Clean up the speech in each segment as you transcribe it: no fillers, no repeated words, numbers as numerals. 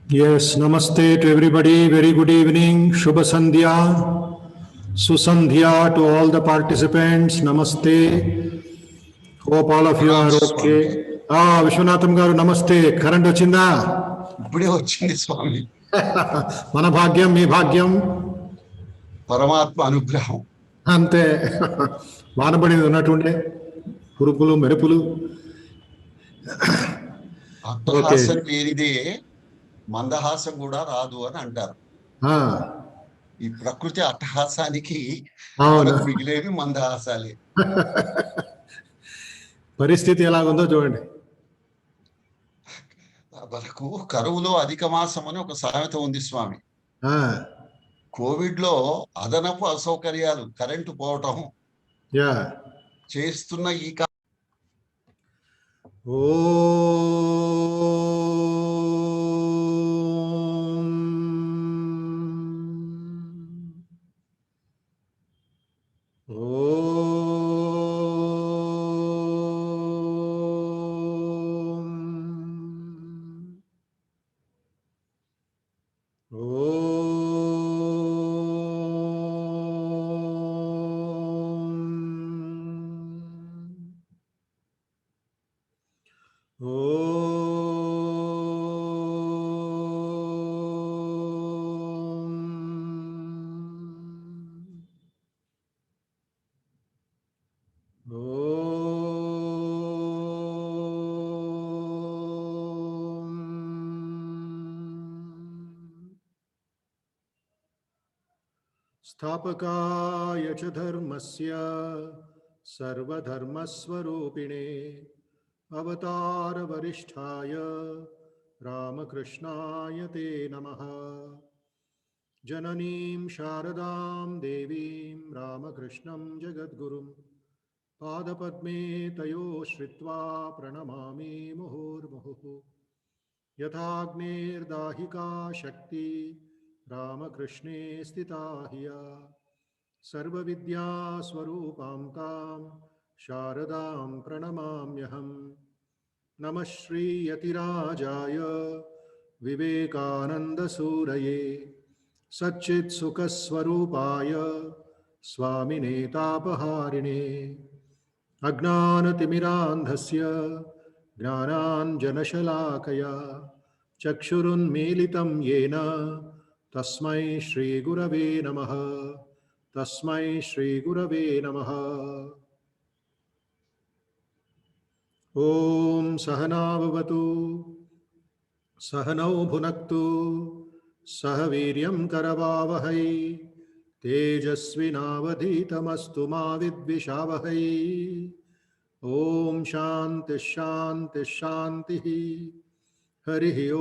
Yes, namaste to everybody. Very good evening. Shubha Sandhya. Susandhya to all the participants. Namaste. Hope all of you Pranam are Swamy. okay. Vishwanatham garu, namaste. Current వచ్చిందా? ఇప్పుడే వచ్చింది స్వామి. మన భాగ్యం, మీ భాగ్యం. పరమాత్మ అనుగ్రహం అంతే. వానబడింది ఉన్నట్టుండే పురుపులు మెరుపులు. అట్టహాసం లేనిదే మందహాసం కూడా రాదు అని అంటారు. ఈ ప్రకృతి అట్టహాసానికి మనకు మిగిలేవి మందహాసాలే. పరిస్థితి ఎలాగుందో చూడండి. మనకు కరువులో అధిక మాసం అని ఒక సామెత ఉంది స్వామి. కోవిడ్ లో అదనపు అసౌకర్యాలు, కరెంటు పోవటం చేస్తున్న ఈ स्थापकाय च धर्मस्य सर्वधर्मस्वरूपिणे अवतारवरिष्ठाय रामकृष्णाय ते नमः। जननीं शारदां देवीं रामकृष्णं जगद्गुरुं पादपद्मे तयो श्रित्वा प्रणमामि मुहुर्मुहुः। यथाग्नेर्दाहिका शक्ति रामकृष्णे स्थिता हिया सर्वविद्यास्वरूपां तां शारदां प्रणमाम्यहम्। नमः श्रीयतिराजाय विवेकानन्दसूरये सच्चित्सुखस्वरूपाय स्वामिने तापहारिणे अज्ञानतिमिरान्धस्य ज्ञानाञ्जनशलाकया चक्षुरुन्मीलितं येन तस्मै श्रीगुरवे नमः। तस्मै श्रीगुरवे नमः। ॐ सहना भवतु सहनौ भुनक्तु सह वीर्यं करवावहै तेजस्विनावधीतमस्तु मा विद्विषावहै। ॐ शान्तिः शान्तिः शान्तिः। हरिः ॐ।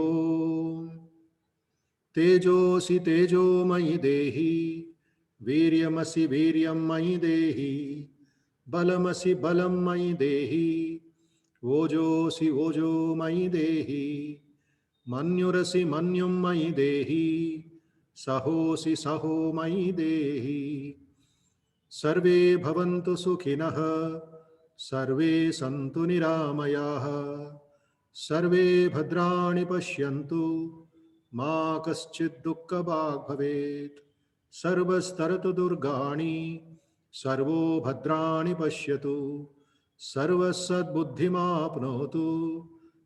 तेजोसि तेजोमयि देहि वीर्यमसि वीर्यं मयि देहि बलमसि बलं मयि देहि ओजोसि ओजो मयि देहि मन्युरसि मन्युं मयि देहि सहोसि सहो मयि देहि। सर्वे भवन्तु सुखिनः सर्वे सन्तु निरामयाः सर्वे भद्राणि पश्यन्तु मा कश्चित् दुःखभाग् भवेत्। सर्वस्तरतु दुर्गाणि सर्वो भद्राणि पश्यतु सर्वसद्बुद्धिमाप्नोतु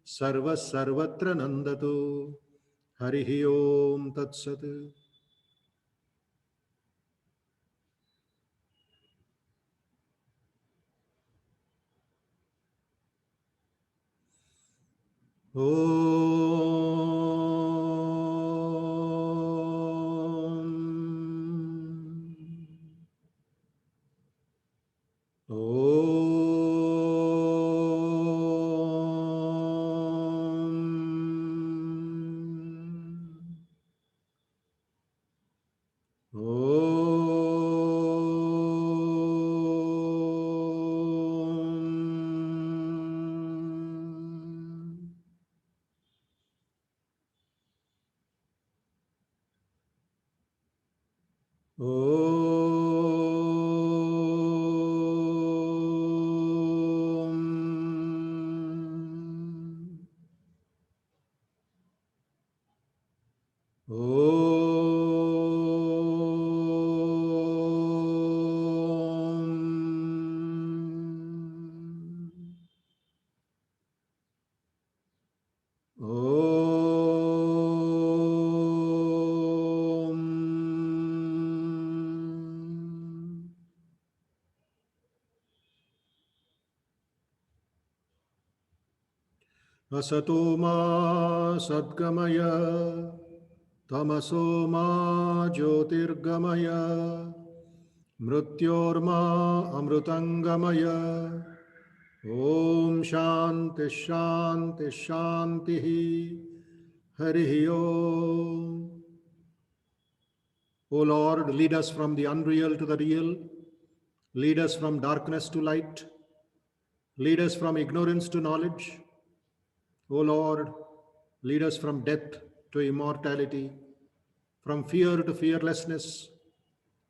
सर्वः सर्वत्र नन्दतु। हरिः ओम तत्सत्। Asato ma sadgamaya tamaso ma jyotirgamaya mrityorma amrutangamaya. Om Shanti Shanti Shanti Hari Om. O Lord, lead us from the unreal to the real. Lead us from darkness to light. Lead us from ignorance to knowledge. O Lord, lead us from death to immortality, from fear to fearlessness,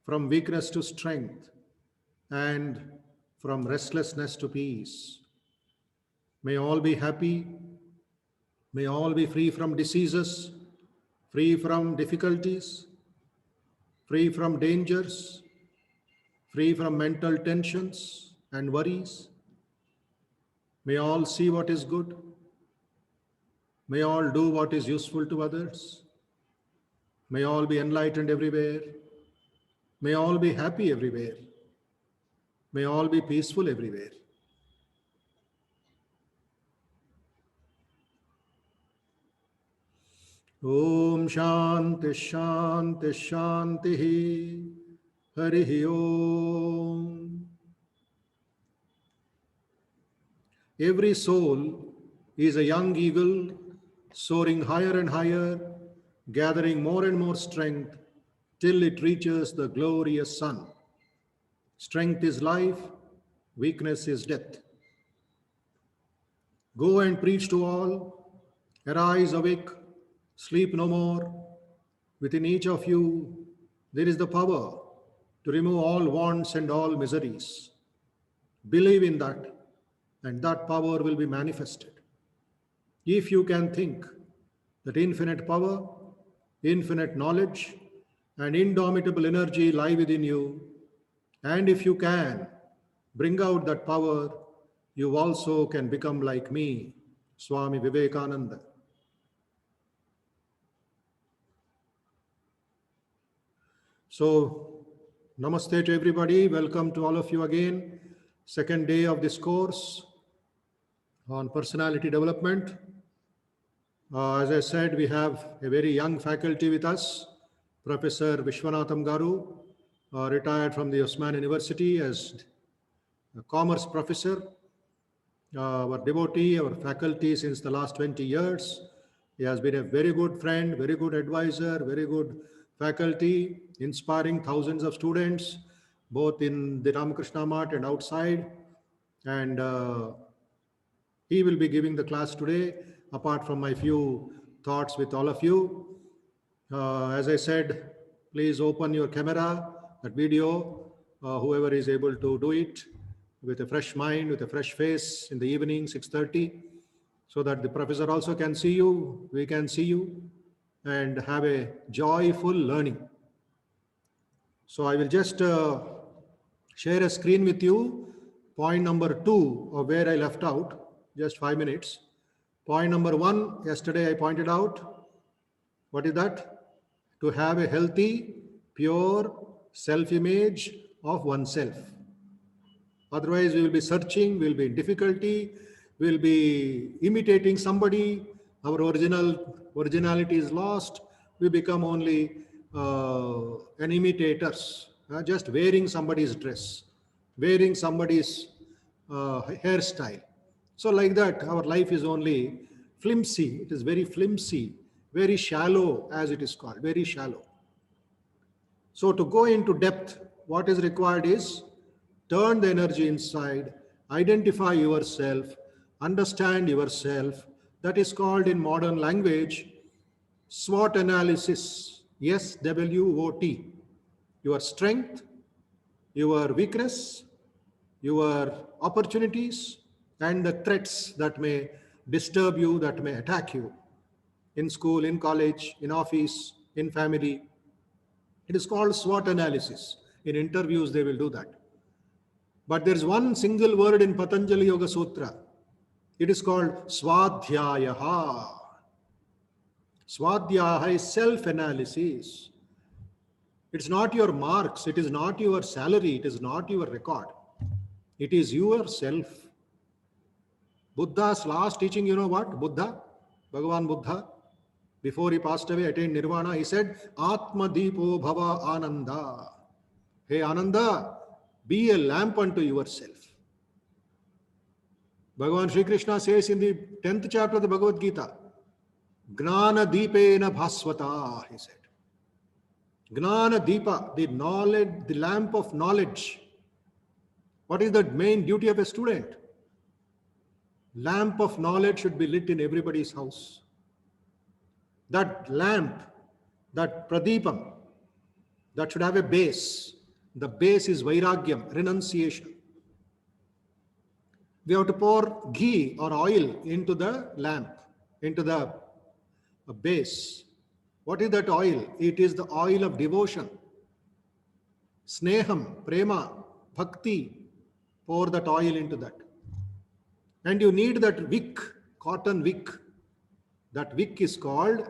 from weakness to strength, and from restlessness to peace. May all be happy. May all be free from diseases, free from difficulties, free from dangers, free from mental tensions and worries. May all see what is good. May all do what is useful to others. May all be enlightened everywhere. May all be happy everywhere. May all be peaceful everywhere. Om Shanti Shanti Shanti Hari Om. Every soul is a young eagle soaring higher and higher, gathering more and more strength till it reaches the glorious sun. Strength is life, weakness is death. Go and preach to all, arise awake, sleep no more. Within each of you, there is the power to remove all wants and all miseries. Believe in that, and that power will be manifested. If you can think that infinite power, infinite knowledge, and indomitable energy lie within you, and if you can bring out that power, you also can become like me, Swami Vivekananda. So, namaste to everybody. Welcome to all of you again. Second day of this course on personality development. As I said, we have a very young faculty with us, Professor Vishwanatham Garu, retired from the Osman University as a commerce professor, our devotee, our faculty since the last 20 years. He has been a very good friend, very good advisor, very good faculty, inspiring thousands of students, both in the Ramakrishna Math and outside. And he will be giving the class today, apart from my few thoughts with all of you. As I said, please open your camera, that video, whoever is able to do it with a fresh mind, with a fresh face in the evening, 6:30, so that the professor also can see you, we can see you, and have a joyful learning. So I will just share a screen with you. Point number 2 of where I left out, just 5 minutes. Point number 1, yesterday I pointed out. What is that? To have a healthy, pure self-image of oneself. Otherwise, we will be searching, we will be in difficulty, we will be imitating somebody. Our originality is lost. We become only an imitators, just wearing somebody's dress, wearing somebody's hairstyle. So like that, our life is only flimsy. It is very flimsy, very shallow, as it is called, very shallow. So to go into depth, what is required is turn the energy inside, identify yourself, understand yourself. That is called in modern language SWOT analysis. SWOT. Your strength, your weakness, your opportunities, and the threats that may disturb you, that may attack you in school, in college, in office, in family. It is called SWOT analysis. In interviews, they will do that. But there is one single word in Patanjali Yoga Sutra. It is called Swadhyayaha. Swadhyaha is self-analysis. It's not your marks. It is not your salary. It is not your record. It is yourself. Buddha's last teaching, you know what? Bhagavan Buddha, before he passed away, attained nirvana, he said, Atma Deepo Bhava Ananda. Hey Ananda, be a lamp unto yourself. Bhagavan Sri Krishna says in the 10th chapter of the Bhagavad Gita, Gnana Deepena Bhaswata, he said. Gnana Deepa, the knowledge, the lamp of knowledge. What is the main duty of a student? Lamp of knowledge should be lit in everybody's house. That lamp, that pradipam, that should have a base. The base is vairagyam, renunciation. We have to pour ghee or oil into the lamp, into the base. What is that oil? It is the oil of devotion. Sneham, prema, bhakti. Pour that oil into that. And you need that wick, cotton wick. That wick is called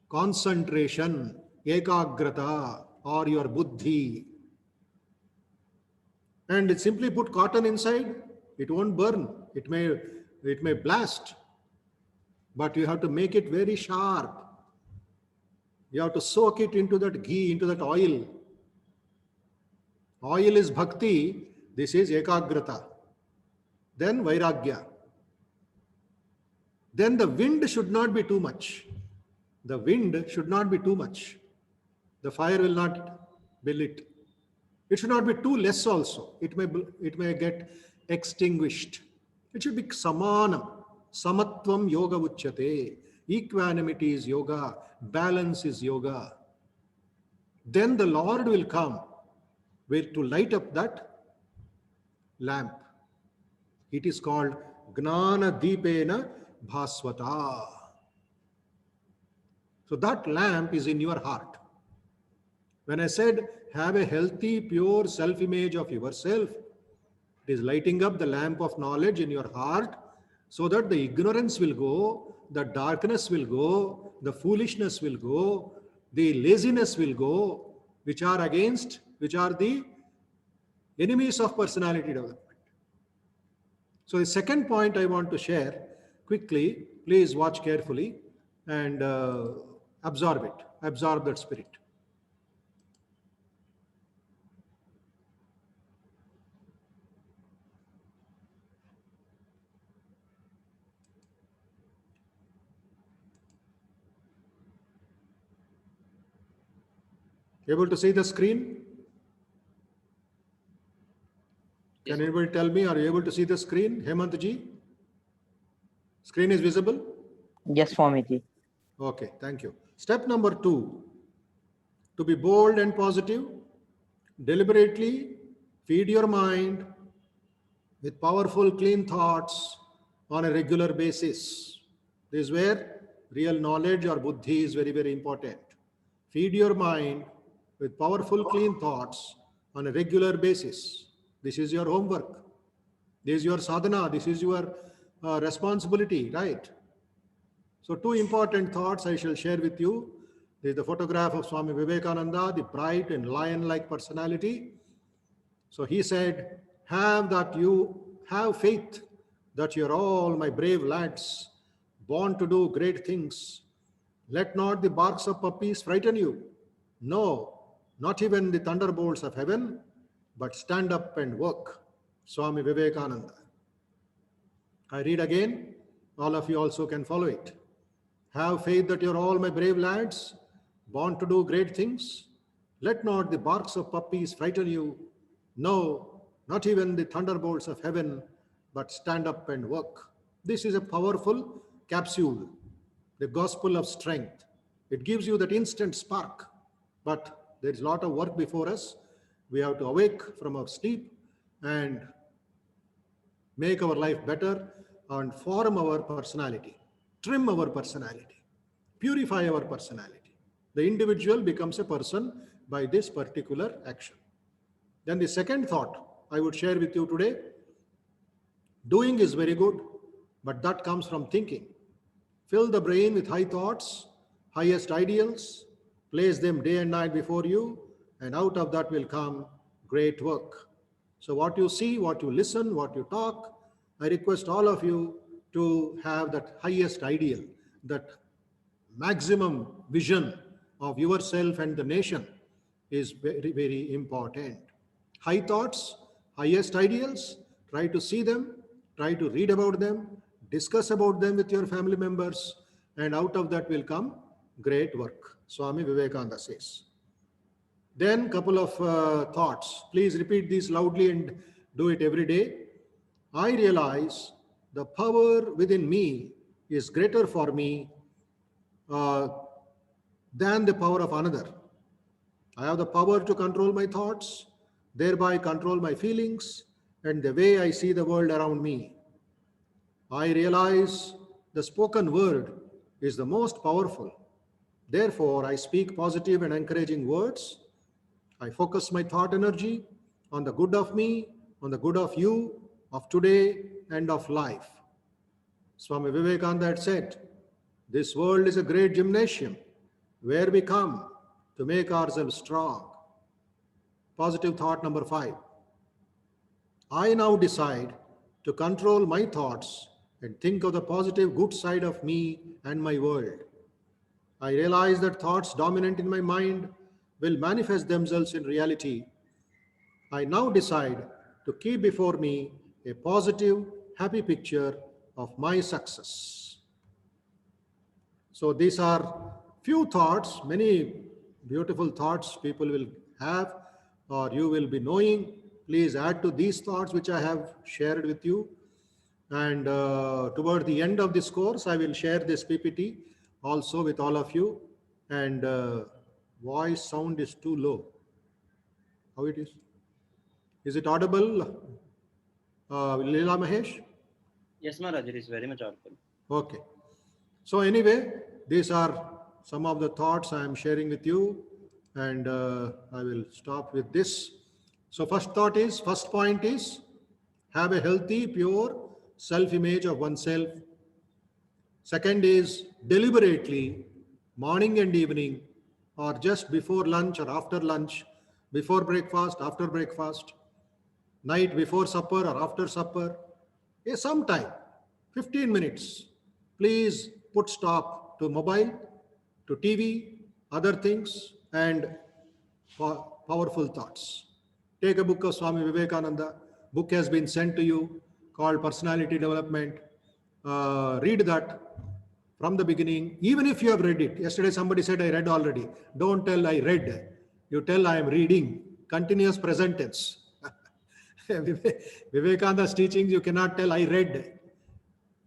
concentration, ekagrata, or your buddhi. And simply put cotton inside, it won't burn. It may blast. But you have to make it very sharp. You have to soak it into that ghee, into that oil. Oil is bhakti. This is ekagrata. Then vairagya. Then the wind should not be too much. The wind should not be too much. The fire will not be lit. It should not be too less also. It may get extinguished. It should be samanam. Samatvam yoga uchyate. Equanimity is yoga. Balance is yoga. Then the Lord will come to light up that lamp. It is called Gnana Deepena Bhaswata. So that lamp is in your heart. When I said have a healthy, pure self-image of yourself, it is lighting up the lamp of knowledge in your heart so that the ignorance will go, the darkness will go, the foolishness will go, the laziness will go, which are the enemies of personality development. So the second point I want to share quickly, please watch carefully and absorb it, absorb that spirit. Able to see the screen? Can anybody tell me, are you able to see the screen? Hemant ji? Screen is visible? Yes, Swamiji. Okay, thank you. Step number 2, to be bold and positive, deliberately feed your mind with powerful, clean thoughts on a regular basis. This is where real knowledge or buddhi is very, very important. Feed your mind with powerful, clean thoughts on a regular basis. This is your homework. This is your sadhana. This is your responsibility, right? So 2 important thoughts I shall share with you. There is the photograph of Swami Vivekananda, the bright and lion-like personality. So he said, have faith that you're all my brave lads, born to do great things. Let not the barks of puppies frighten you. No, not even the thunderbolts of heaven, but stand up and work. Swami Vivekananda. I read again. All of you also can follow it. Have faith that you're all my brave lads, born to do great things. Let not the barks of puppies frighten you. No, not even the thunderbolts of heaven, but stand up and work. This is a powerful capsule, the gospel of strength. It gives you that instant spark, but there's a lot of work before us. We have to awake from our sleep and make our life better and form our personality, trim our personality, purify our personality. The individual becomes a person by this particular action. Then the second thought I would share with you today, doing is very good, but that comes from thinking. Fill the brain with high thoughts, highest ideals, place them day and night before you, and out of that will come great work. So what you see, what you listen, what you talk, I request all of you to have that highest ideal, that maximum vision of yourself and the nation is very, very important. High thoughts, highest ideals, try to see them, try to read about them, discuss about them with your family members, and out of that will come great work. Swami Vivekananda says. Then couple of thoughts. Please repeat these loudly and do it every day. I realize the power within me is greater for me uh, than the power of another. I have the power to control my thoughts, thereby control my feelings and the way I see the world around me. I realize the spoken word is the most powerful. Therefore, I speak positive and encouraging words. I focus my thought energy on the good of me, on the good of you, of today, and of life. Swami Vivekananda had said, this world is a great gymnasium where we come to make ourselves strong. Positive thought number 5. I now decide to control my thoughts and think of the positive good side of me and my world. I realize that thoughts dominant in my mind will manifest themselves in reality. I now decide to keep before me a positive, happy picture of my success. So these are few thoughts, many beautiful thoughts people will have or you will be knowing. Please add to these thoughts which I have shared with you. And toward the end of this course, I will share this PPT also with all of you. And voice sound is too low. How it is? Is it audible, Leela Mahesh? Yes, Maharaj, it is very much audible. Okay. So anyway, these are some of the thoughts I am sharing with you, and I will stop with this. So first point is, have a healthy, pure self-image of oneself. Second is, deliberately, morning and evening, or just before lunch or after lunch, before breakfast, after breakfast, night before supper or after supper, sometime, 15 minutes, please put stop to mobile, to TV, other things, and powerful thoughts. Take a book of Swami Vivekananda. Book has been sent to you called Personality Development. Read that from the beginning, even if you have read it. Yesterday somebody said, I read already. Don't tell I read. You tell I am reading. Continuous present tense. Vivekananda's teachings, you cannot tell I read.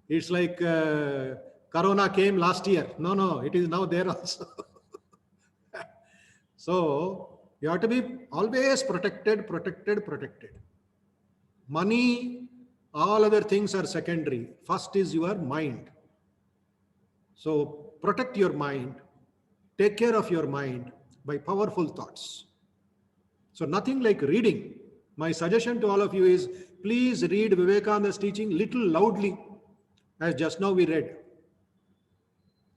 It's like Corona came last year. No, it is now there also. So you have to be always protected. Money, all other things are secondary. First is your mind. So protect your mind, take care of your mind by powerful thoughts. So nothing like reading. My suggestion to all of you is, please read Vivekananda's teaching little loudly, as just now we read.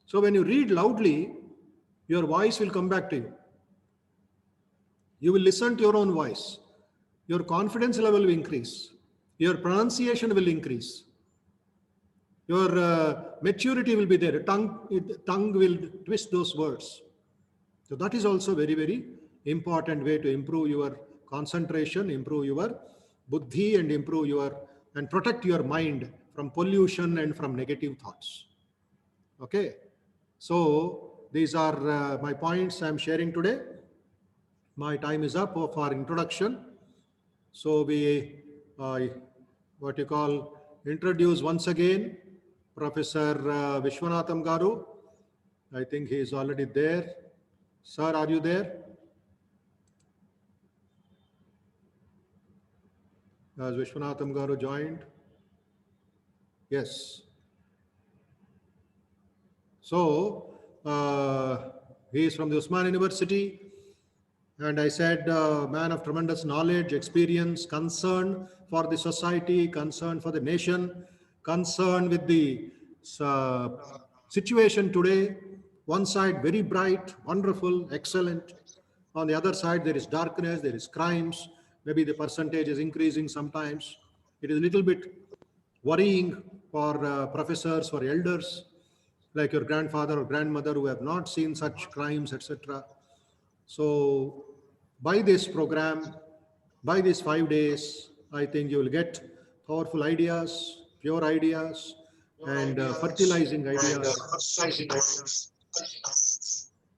So when you read loudly, your voice will come back to you. You will listen to your own voice. Your confidence level will increase. Your pronunciation will increase. Your maturity will be there. Tongue will twist those words. So that is also very, very important way to improve your concentration, improve your buddhi, and and protect your mind from pollution and from negative thoughts. Okay. So these are my points I am sharing today. My time is up for introduction. So we, introduce once again Professor Vishwanathan Garu. I think he is already there. Sir, are you there? Has Vishwanathan Garu joined? Yes. So he is from the Usman University. And I said, man of tremendous knowledge, experience, concern for the society, concern for the nation, concern with the situation today. One side, very bright, wonderful, excellent. On the other side, there is darkness, there is crimes. Maybe the percentage is increasing sometimes. It is a little bit worrying for professors, for elders, like your grandfather or grandmother who have not seen such crimes, etc. So by this program, by these 5 days, I think you will get powerful ideas, pure ideas, and fertilizing ideas,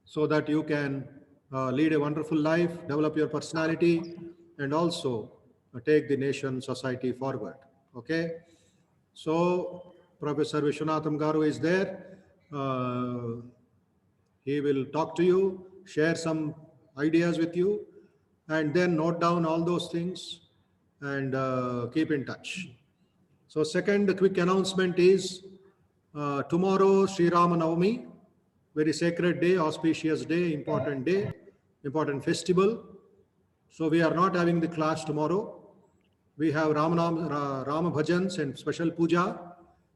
so that you can lead a wonderful life, develop your personality, and also take the nation, society forward. Okay. So Professor Vishwanatham Garu is there. He will talk to you, share some ideas with you, and then note down all those things and keep in touch. So second quick announcement is tomorrow Sri Rama Navami, very sacred day, auspicious day, important festival. So we are not having the class tomorrow. We have Rama Bhajans and special puja.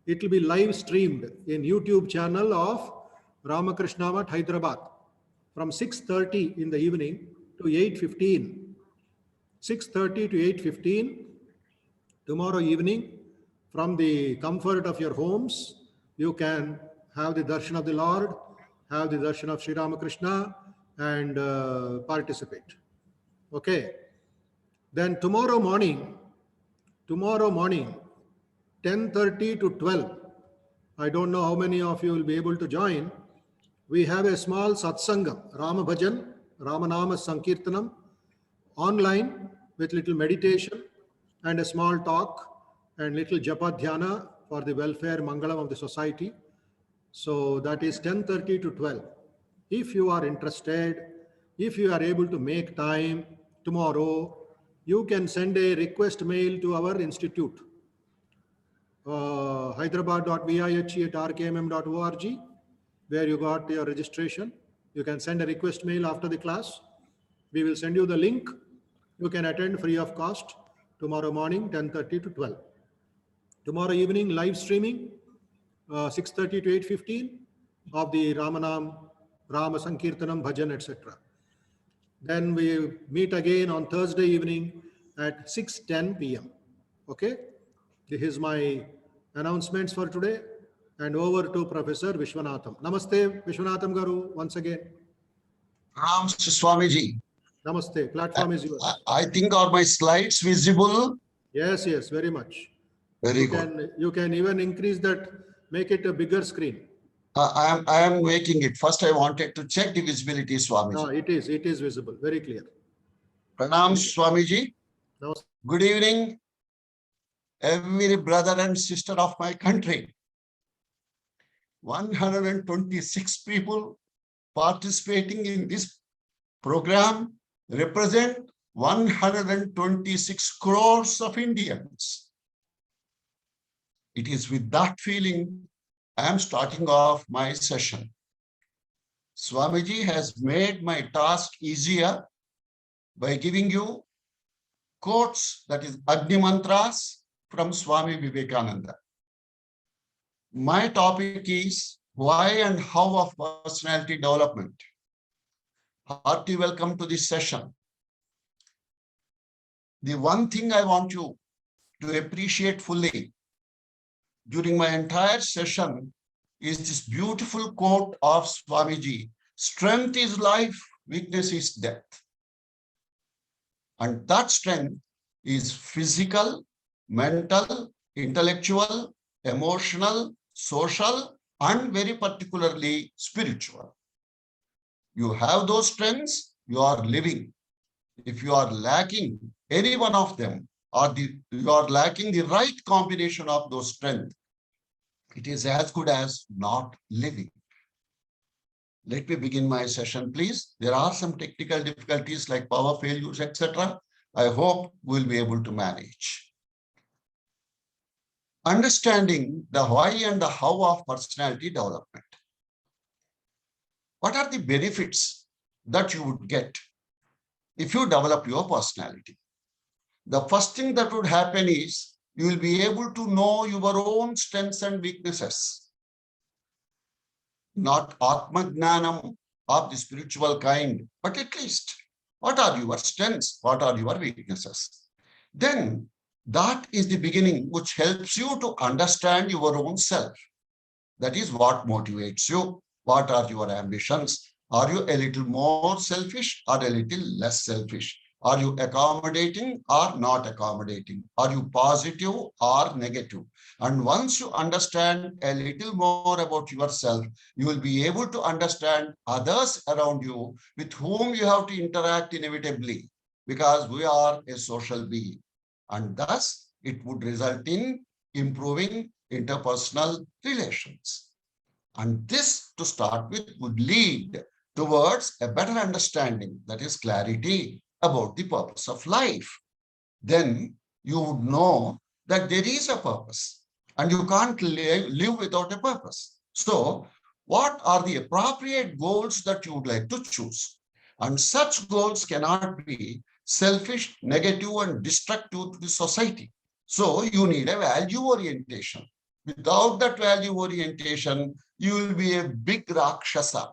It will be live streamed in YouTube channel of Ramakrishna Math, Hyderabad from 6:30 in the evening to 8:15. 6:30 to 8:15 tomorrow evening. From the comfort of your homes, you can have the darshan of the Lord, have the darshan of Sri Ramakrishna, and participate. Okay. Then tomorrow morning, 10:30 to 12, I don't know how many of you will be able to join. We have a small satsangam, Rama Bhajan, Ramanama Sankirtanam, online with little meditation and a small talk and little japa dhyana for the welfare mangalam of the society. So that is 10:30 to 12. If you are interested, if you are able to make time tomorrow, you can send a request mail to our institute, hyderabad.vihe@rkmm.org, where you got your registration. You can send a request mail after the class. We will send you the link. You can attend free of cost tomorrow morning, 10:30 to 12. Tomorrow evening, live streaming, 6:30 to 8:15 of the Rama Sankirtanam, Bhajan, etc. Then we meet again on Thursday evening at 6:10 p.m. Okay. This is my announcements for today. And over to Professor Vishwanatham. Namaste, Vishwanatham Garu, once again. Ram Swamiji. Namaste. Platform is yours. I think are my slides visible? Yes, very much. Very good. You can even increase that, make it a bigger screen. I am making it. First, I wanted to check the visibility, Swamiji. No, it is visible, very clear. Pranam, Swamiji. Namaste. Good evening, every brother and sister of my country. 126 people participating in this program represent 126 crores of Indians. It is with that feeling I am starting off my session. Swamiji has made my task easier by giving you quotes, that is Agni Mantras from Swami Vivekananda. My topic is why and how of personality development. Hearty welcome to this session. The one thing I want you to appreciate fully during my entire session is this beautiful quote of Swamiji: strength is life, weakness is death. And that strength is physical, mental, intellectual, emotional, social, and very particularly spiritual. You have those strengths, you are living. If you are lacking any one of them, or you are lacking the right combination of those strengths, it is as good as not living. Let me begin my session, please. There are some technical difficulties like power failures, etc. I hope we'll be able to manage. Understanding the why and the how of personality development. What are the benefits that you would get if you develop your personality? The first thing that would happen is you will be able to know your own strengths and weaknesses. Not Atma Gnanam of the spiritual kind, but at least what are your strengths, what are your weaknesses? Then That is the beginning which helps you to understand your own self. That is what motivates you. What are your ambitions? Are you a little more selfish or a little less selfish? Are you accommodating or not accommodating? Are you positive or negative? And once you understand a little more about yourself, you will be able to understand others around you with whom you have to interact inevitably, because we are a social being. And thus, it would result in improving interpersonal relations. And this, to start with, would lead towards a better understanding, that is clarity about the purpose of life. Then you would know that there is a purpose and you can't live without a purpose. So what are the appropriate goals that you would like to choose? And such goals cannot be selfish, negative, and destructive to the society. So you need a value orientation. Without that value orientation, you will be a big Rakshasa.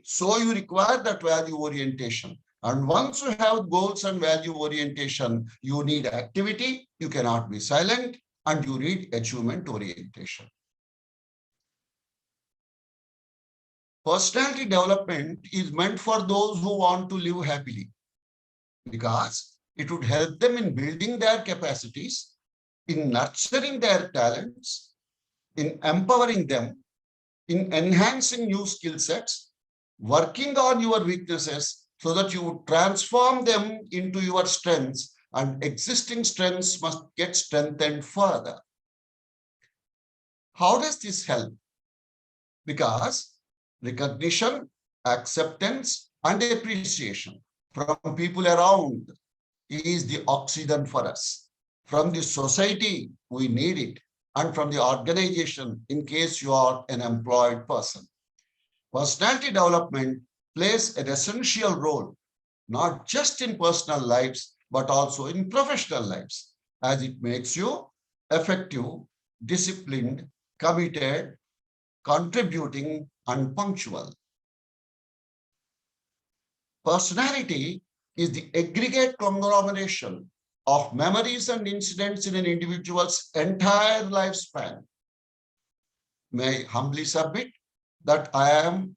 So you require that value orientation. And once you have goals and value orientation, you need activity, you cannot be silent, and you need achievement orientation. Personality development is meant for those who want to live happily, because it would help them in building their capacities, in nurturing their talents, in empowering them, in enhancing new skill sets, working on your weaknesses so that you would transform them into your strengths, and existing strengths must get strengthened further. How does this help? Because recognition, acceptance, and appreciation from people around is the oxygen for us. From the society, we need it, and from the organization, in case you are an employed person. Personality development plays an essential role, not just in personal lives, but also in professional lives, as it makes you effective, disciplined, committed, contributing, and punctual. Personality is the aggregate conglomeration of memories and incidents in an individual's entire lifespan. May I humbly submit that I am,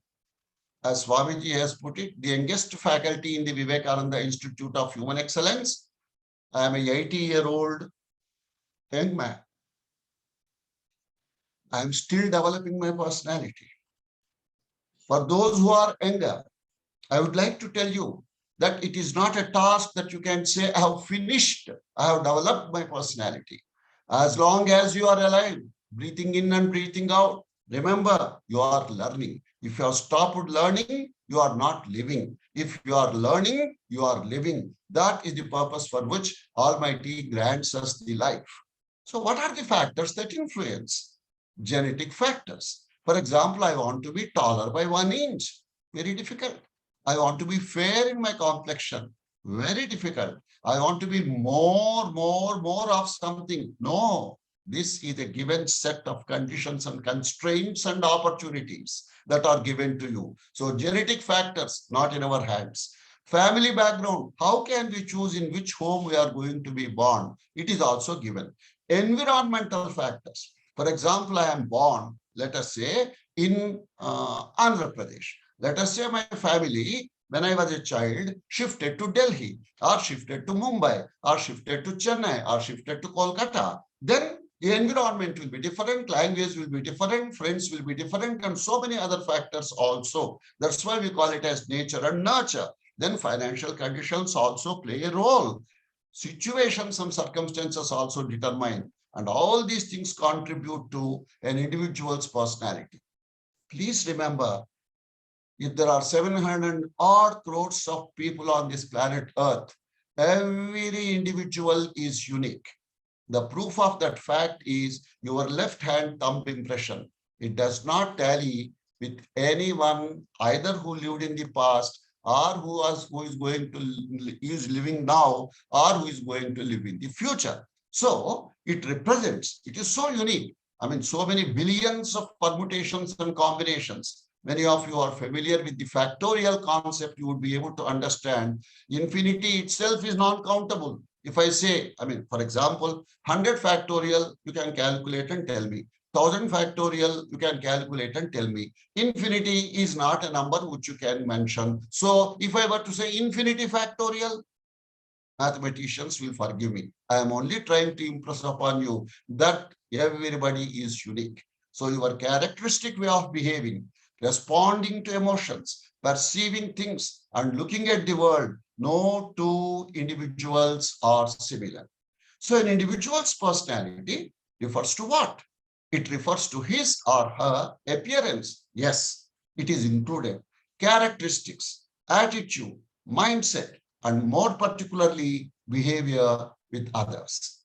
as Swamiji has put it, the youngest faculty in the Vivekananda Institute of Human Excellence. I am a 80-year-old young man. I am still developing my personality. For those who are younger, I would like to tell you that it is not a task that you can say, I have finished, I have developed my personality. As long as you are alive, breathing in and breathing out, remember, you are learning. If you have stopped learning, you are not living. If you are learning, you are living. That is the purpose for which Almighty grants us the life. So what are the factors that influence? Genetic factors. For example, I want to be taller by 1 inch. Very difficult. I want to be fair in my complexion. Very difficult. I want to be more of something. No, this is a given set of conditions and constraints and opportunities that are given to you. So genetic factors, not in our hands. Family background, how can we choose in which home we are going to be born? It is also given. Environmental factors. For example, I am born, let us say, in Andhra Pradesh. Let us say my family, when I was a child, shifted to Delhi, or shifted to Mumbai, or shifted to Chennai, or shifted to Kolkata. Then the environment will be different, language will be different, friends will be different, and so many other factors also. That's why we call it as nature and nurture. Then financial conditions also play a role. Situations and circumstances also determine, and all these things contribute to an individual's personality. Please remember, if there are 700 odd crores of people on this planet Earth, every individual is unique. The proof of that fact is your left hand thumb impression. It does not tally with anyone either who lived in the past or who is going to is living now or who is going to live in the future. So it represents, it is so unique. I mean, so many billions of permutations and combinations. Many of you are familiar with the factorial concept. You would be able to understand infinity itself is non-countable. If I say, for example, 100 factorial, you can calculate and tell me. 1000 factorial, you can calculate and tell me. Infinity is not a number which you can mention. So if I were to say infinity factorial, mathematicians will forgive me. I am only trying to impress upon you that everybody is unique. So your characteristic way of behaving, responding to emotions, perceiving things, and looking at the world, no two individuals are similar. So an individual's personality refers to what? It refers to his or her appearance. Yes, it is included. Characteristics, attitude, mindset, and more particularly, behavior with others.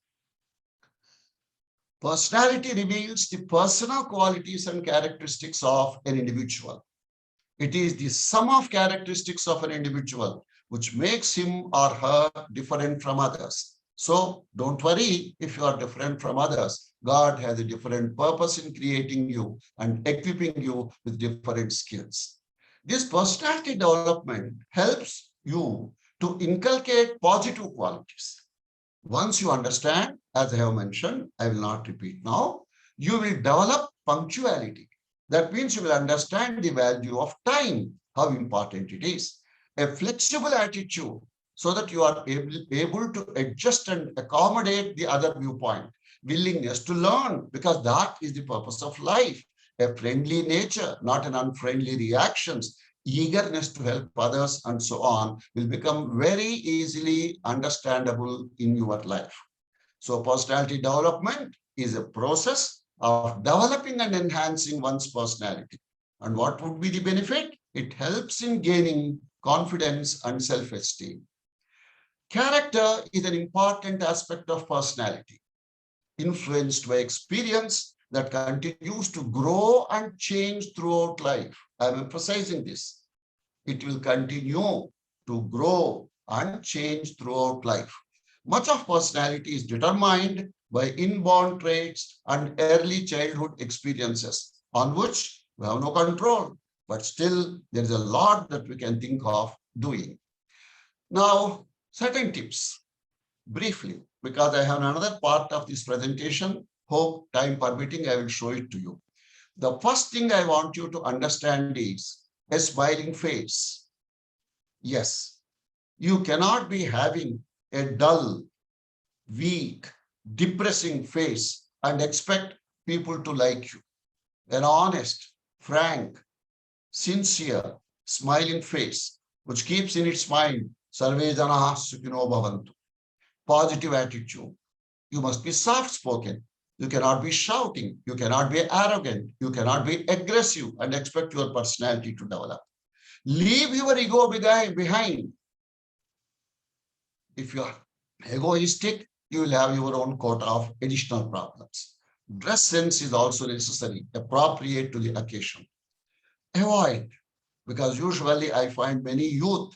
Personality reveals the personal qualities and characteristics of an individual. It is the sum of characteristics of an individual which makes him or her different from others. So don't worry if you are different from others. God has a different purpose in creating you and equipping you with different skills. This personality development helps you to inculcate positive qualities. Once you understand, as I have mentioned, I will not repeat now, you will develop punctuality. That means you will understand the value of time, how important it is. A flexible attitude so that you are able to adjust and accommodate the other viewpoint. Willingness to learn, because that is the purpose of life. A friendly nature, not an unfriendly reactions. Eagerness to help others and so on will become very easily understandable in your life. So personality development is a process of developing and enhancing one's personality. And what would be the benefit? It helps in gaining confidence and self-esteem. Character is an important aspect of personality, influenced by experience that continues to grow and change throughout life. I'm emphasizing this. It will continue to grow and change throughout life. Much of personality is determined by inborn traits and early childhood experiences on which we have no control, but still there is a lot that we can think of doing. Now, certain tips, briefly, because I have another part of this presentation. Hope time permitting, I will show it to you. The first thing I want you to understand is a smiling face. Yes, you cannot be having a dull, weak, depressing face and expect people to like you. An honest, frank, sincere, smiling face, which keeps in its mind, Sarve Janaha Sukhino Bhavantu. Positive attitude. You must be soft-spoken. You cannot be shouting. You cannot be arrogant. You cannot be aggressive and expect your personality to develop. Leave your ego behind. If you are egoistic, you will have your own quota of additional problems. Dress sense is also necessary, appropriate to the occasion. Avoid, because usually I find many youth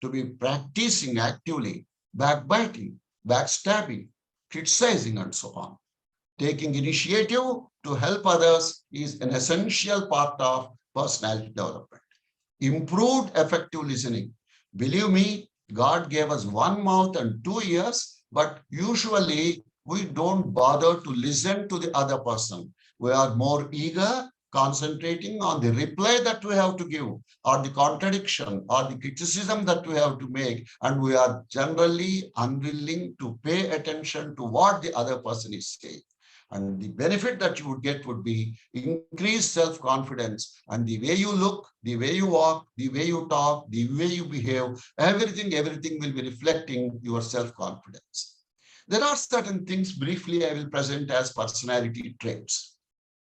to be practicing actively backbiting, backstabbing, criticizing, and so on. Taking initiative to help others is an essential part of personality development. Improved effective listening. Believe me, God gave us one mouth and 2 ears, but usually we don't bother to listen to the other person. We are more eager, concentrating on the reply that we have to give, or the contradiction, or the criticism that we have to make, and we are generally unwilling to pay attention to what the other person is saying. And the benefit that you would get would be increased self-confidence, and the way you look, the way you walk, the way you talk, the way you behave, everything will be reflecting your self-confidence. There are certain things briefly I will present as personality traits.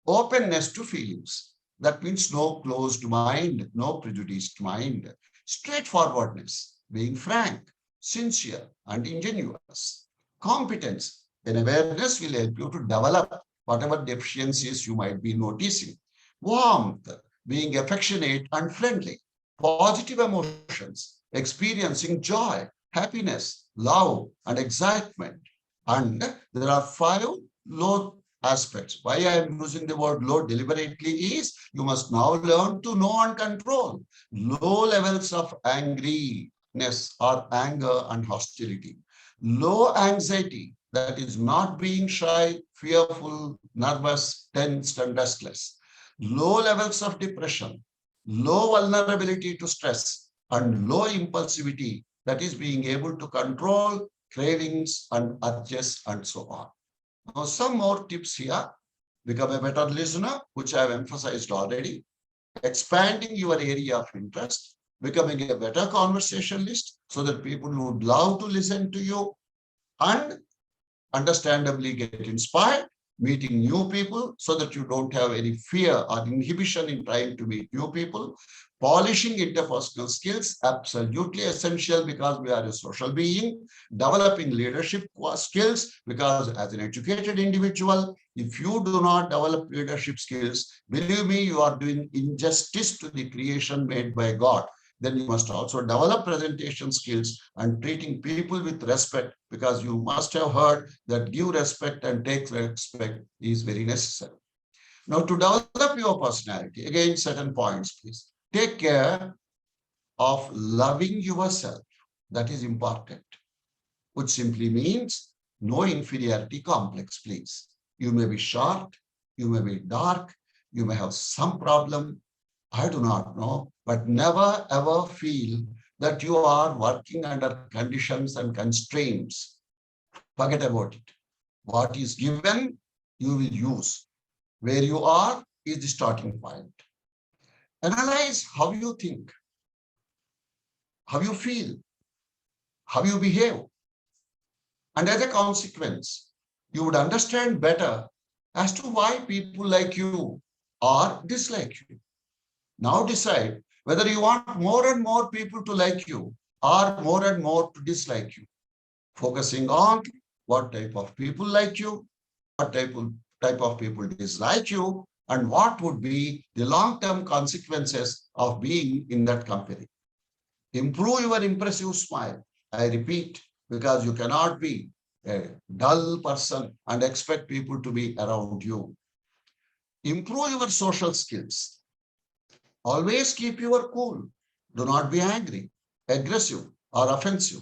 Openness to feelings. That means no closed mind, no prejudiced mind. Straightforwardness, being frank, sincere, and ingenuous. Competence. Then awareness will help you to develop whatever deficiencies you might be noticing. Warmth, being affectionate and friendly. Positive emotions, experiencing joy, happiness, love, and excitement. And there are 5 low aspects. Why I am using the word low deliberately is you must now learn to know and control low levels of angriness or anger and hostility. low anxiety, that is not being shy, fearful, nervous, tensed, and restless, low levels of depression, low vulnerability to stress, and low impulsivity, that is being able to control cravings and urges and so on. Now, some more tips here. Become a better listener, which I have emphasized already. Expanding your area of interest, becoming a better conversationalist so that people would love to listen to you, and understandably get inspired, meeting new people so that you don't have any fear or inhibition in trying to meet new people. Polishing interpersonal skills, absolutely essential because we are a social being. Developing leadership skills, because as an educated individual, if you do not develop leadership skills, believe me, you are doing injustice to the creation made by God. Then you must also develop presentation skills and treating people with respect, because you must have heard that give respect and take respect is very necessary. Now, to develop your personality, again, certain points, please. Take care of loving yourself. That is important, which simply means no inferiority complex, please. You may be short, you may be dark, you may have some problem, I do not know, but never ever feel that you are working under conditions and constraints. Forget about it. What is given, you will use. Where you are is the starting point. Analyze how you think, how you feel, how you behave. And as a consequence, you would understand better as to why people like you or dislike you. Now decide whether you want more and more people to like you or more and more to dislike you. Focusing on what type of people like you, what type of people dislike you, and what would be the long-term consequences of being in that company. Improve your impressive smile. I repeat, because you cannot be a dull person and expect people to be around you. Improve your social skills. Always keep your cool. Do not be angry, aggressive, or offensive.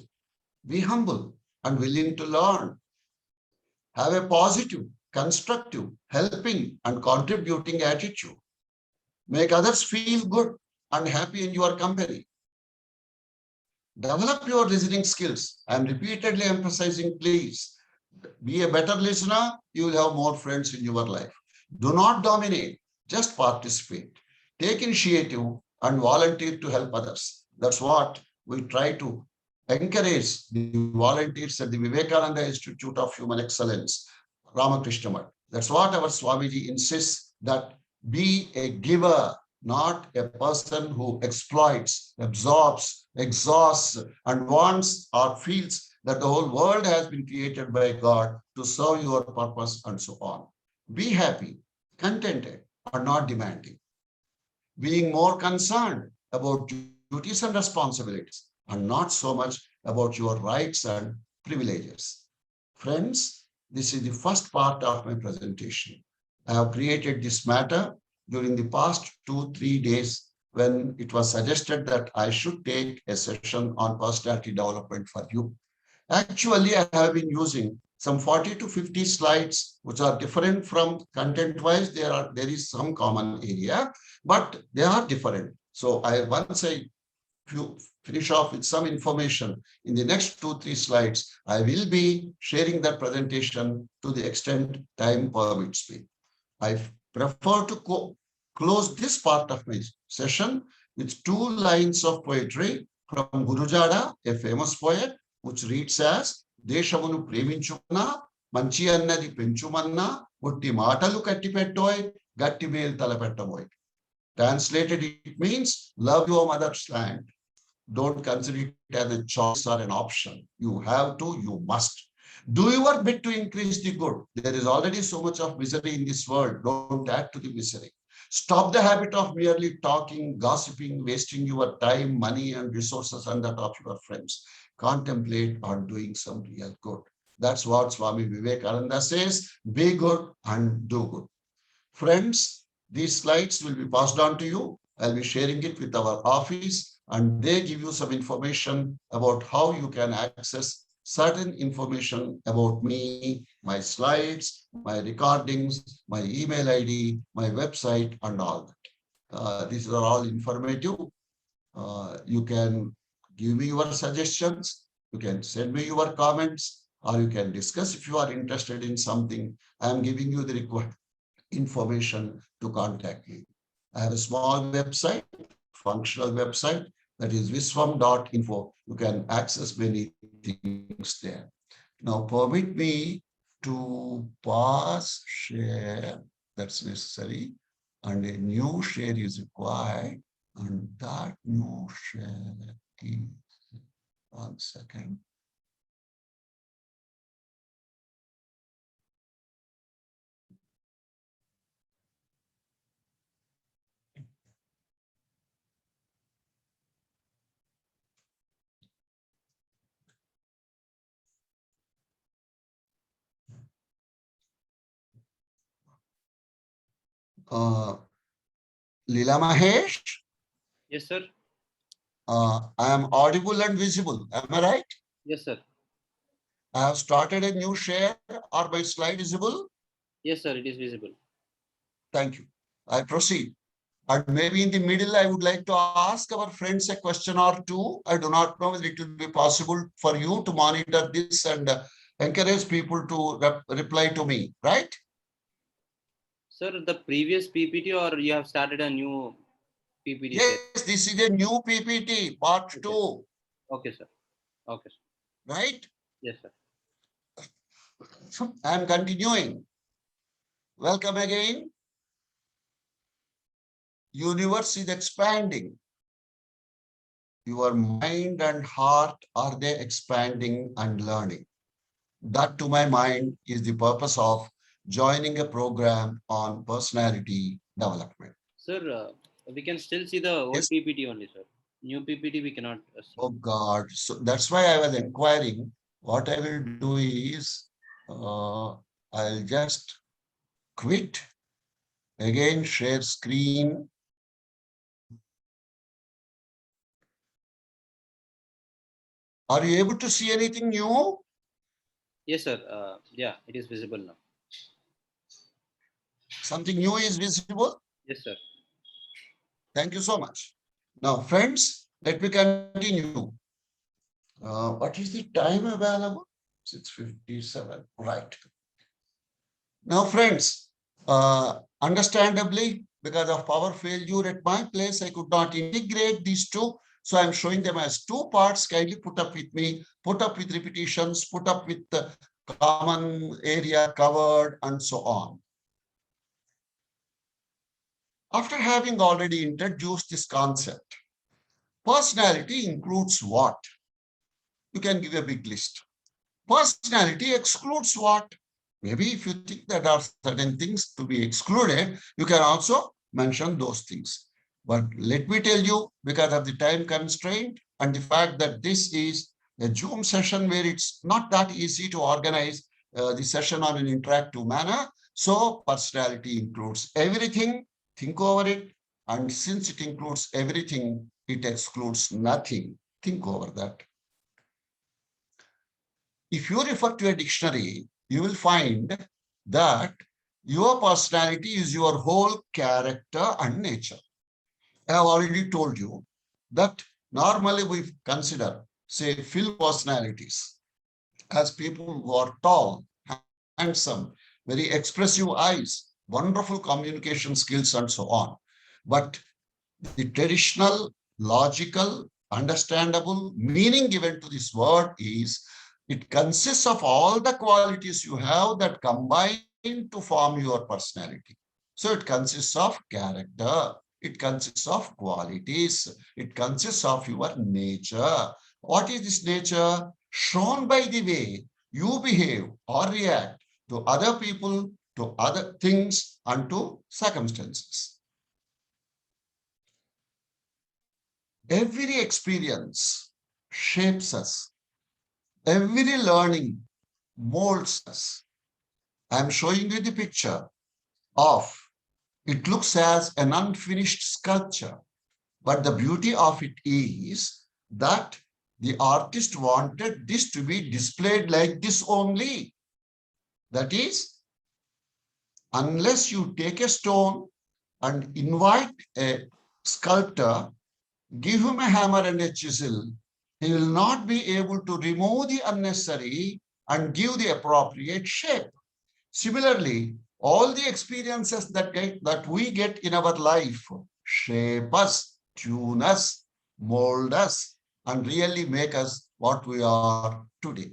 Be humble and willing to learn. Have a positive, constructive, helping, and contributing attitude. Make others feel good and happy in your company. Develop your listening skills. I am repeatedly emphasizing, please, be a better listener. You will have more friends in your life. Do not dominate, just participate. Take initiative and volunteer to help others. That's what we try to encourage the volunteers at the Vivekananda Institute of Human Excellence, Ramakrishna Math. That's what our Swamiji insists, that be a giver, not a person who exploits, absorbs, exhausts, and wants or feels that the whole world has been created by God to serve your purpose and so on. Be happy, contented, or not demanding. Being more concerned about duties and responsibilities and not so much about your rights and privileges. Friends, this is the first part of my presentation. I have created this matter during the past 2-3 days when it was suggested that I should take a session on personality development for you. Actually, I have been using some 40 to 50 slides, which are different from content-wise. There is some common area, but they are different. So once I finish off with some information in the next 2-3 slides, I will be sharing that presentation to the extent time permits me. I prefer to close this part of my session with 2 lines of poetry from Gurujada, a famous poet, which reads as, Deshamunu preminchumana, manchi annadi penchumanna, utti maatalu kattipettoy, gatti mel talapettamoy. Translated, it means, love your mother's land. Don't consider it as a choice or an option. You have to, you must. Do your bit to increase the good. There is already so much of misery in this world. Don't add to the misery. Stop the habit of merely talking, gossiping, wasting your time, money, and resources and that of your friends. Contemplate on doing some real good. That's what Swami Vivekananda says. Be good and do good. Friends, these slides will be passed on to you. I'll be sharing it with our office, and they give you some information about how you can access certain information about me, my slides, my recordings, my email ID, my website, and all that. These are all informative. You can give me your suggestions, you can send me your comments, or you can discuss if you are interested in something. I am giving you the required information to contact me. I have a small website, functional website, that is viswam.info. You can access many things there. Now permit me to pass share, that's necessary, and a new share is required, and that new share is, 1 second. Leela Mahesh, Yes, sir. I am audible and visible. Am I right? Yes, sir. I have started a new share. Are my slide visible? Yes, sir. It is visible. Thank you. I proceed. And maybe in the middle, I would like to ask our friends a question or two. I do not know whether it will be possible for you to monitor this and encourage people to reply to me, right? Sir, the previous PPT or you have started a new PPT? Yes, this is a new PPT, part Okay. 2. Okay, sir. Okay, sir. Right? Yes, sir. I am continuing. Welcome again. Universe is expanding. Your mind and heart, are they expanding and learning? That, to my mind, is the purpose of joining a program on personality development. Sir, we can still see the old Yes. PPT only, sir. New PPT we cannot see. Oh God. So that's why I was inquiring. What I will do is, I'll just quit. Again, share screen. Are you able to see anything new? Yes, sir. Yeah, it is visible now. Something new is visible? Yes, sir. Thank you so much. Now, friends, let me continue. What is the time available? 6:57, right. Now, friends, understandably, because of power failure at my place, I could not integrate these two. So I'm showing them as two parts. Kindly put up with me, put up with repetitions, put up with the common area covered, and so on. After having already introduced this concept, personality includes what? You can give a big list. Personality excludes what? Maybe if you think that there are certain things to be excluded, you can also mention those things. But let me tell you, because of the time constraint and the fact that this is a Zoom session where it's not that easy to organize the session on an interactive manner. So personality includes everything. Think over it. And since it includes everything, it excludes nothing. Think over that. If you refer to a dictionary, you will find that your personality is your whole character and nature. I have already told you that normally we consider, say, film personalities as people who are tall, handsome, very expressive eyes, wonderful communication skills, and so on. But the traditional, logical, understandable meaning given to this word is it consists of all the qualities you have that combine to form your personality. So it consists of character, it consists of qualities, it consists of your nature. What is this nature? Shown by the way you behave or react to other people, to other things, and to circumstances. Every experience shapes us. Every learning molds us. I'm showing you the picture of, it looks as an unfinished sculpture, but the beauty of it is that The artist wanted this to be displayed like this only. That is, unless you take a stone and invite a sculptor, give him a hammer and a chisel, he will not be able to remove the unnecessary and give the appropriate shape. Similarly, all the experiences that we get in our life shape us, tune us, mold us, and really make us what we are today.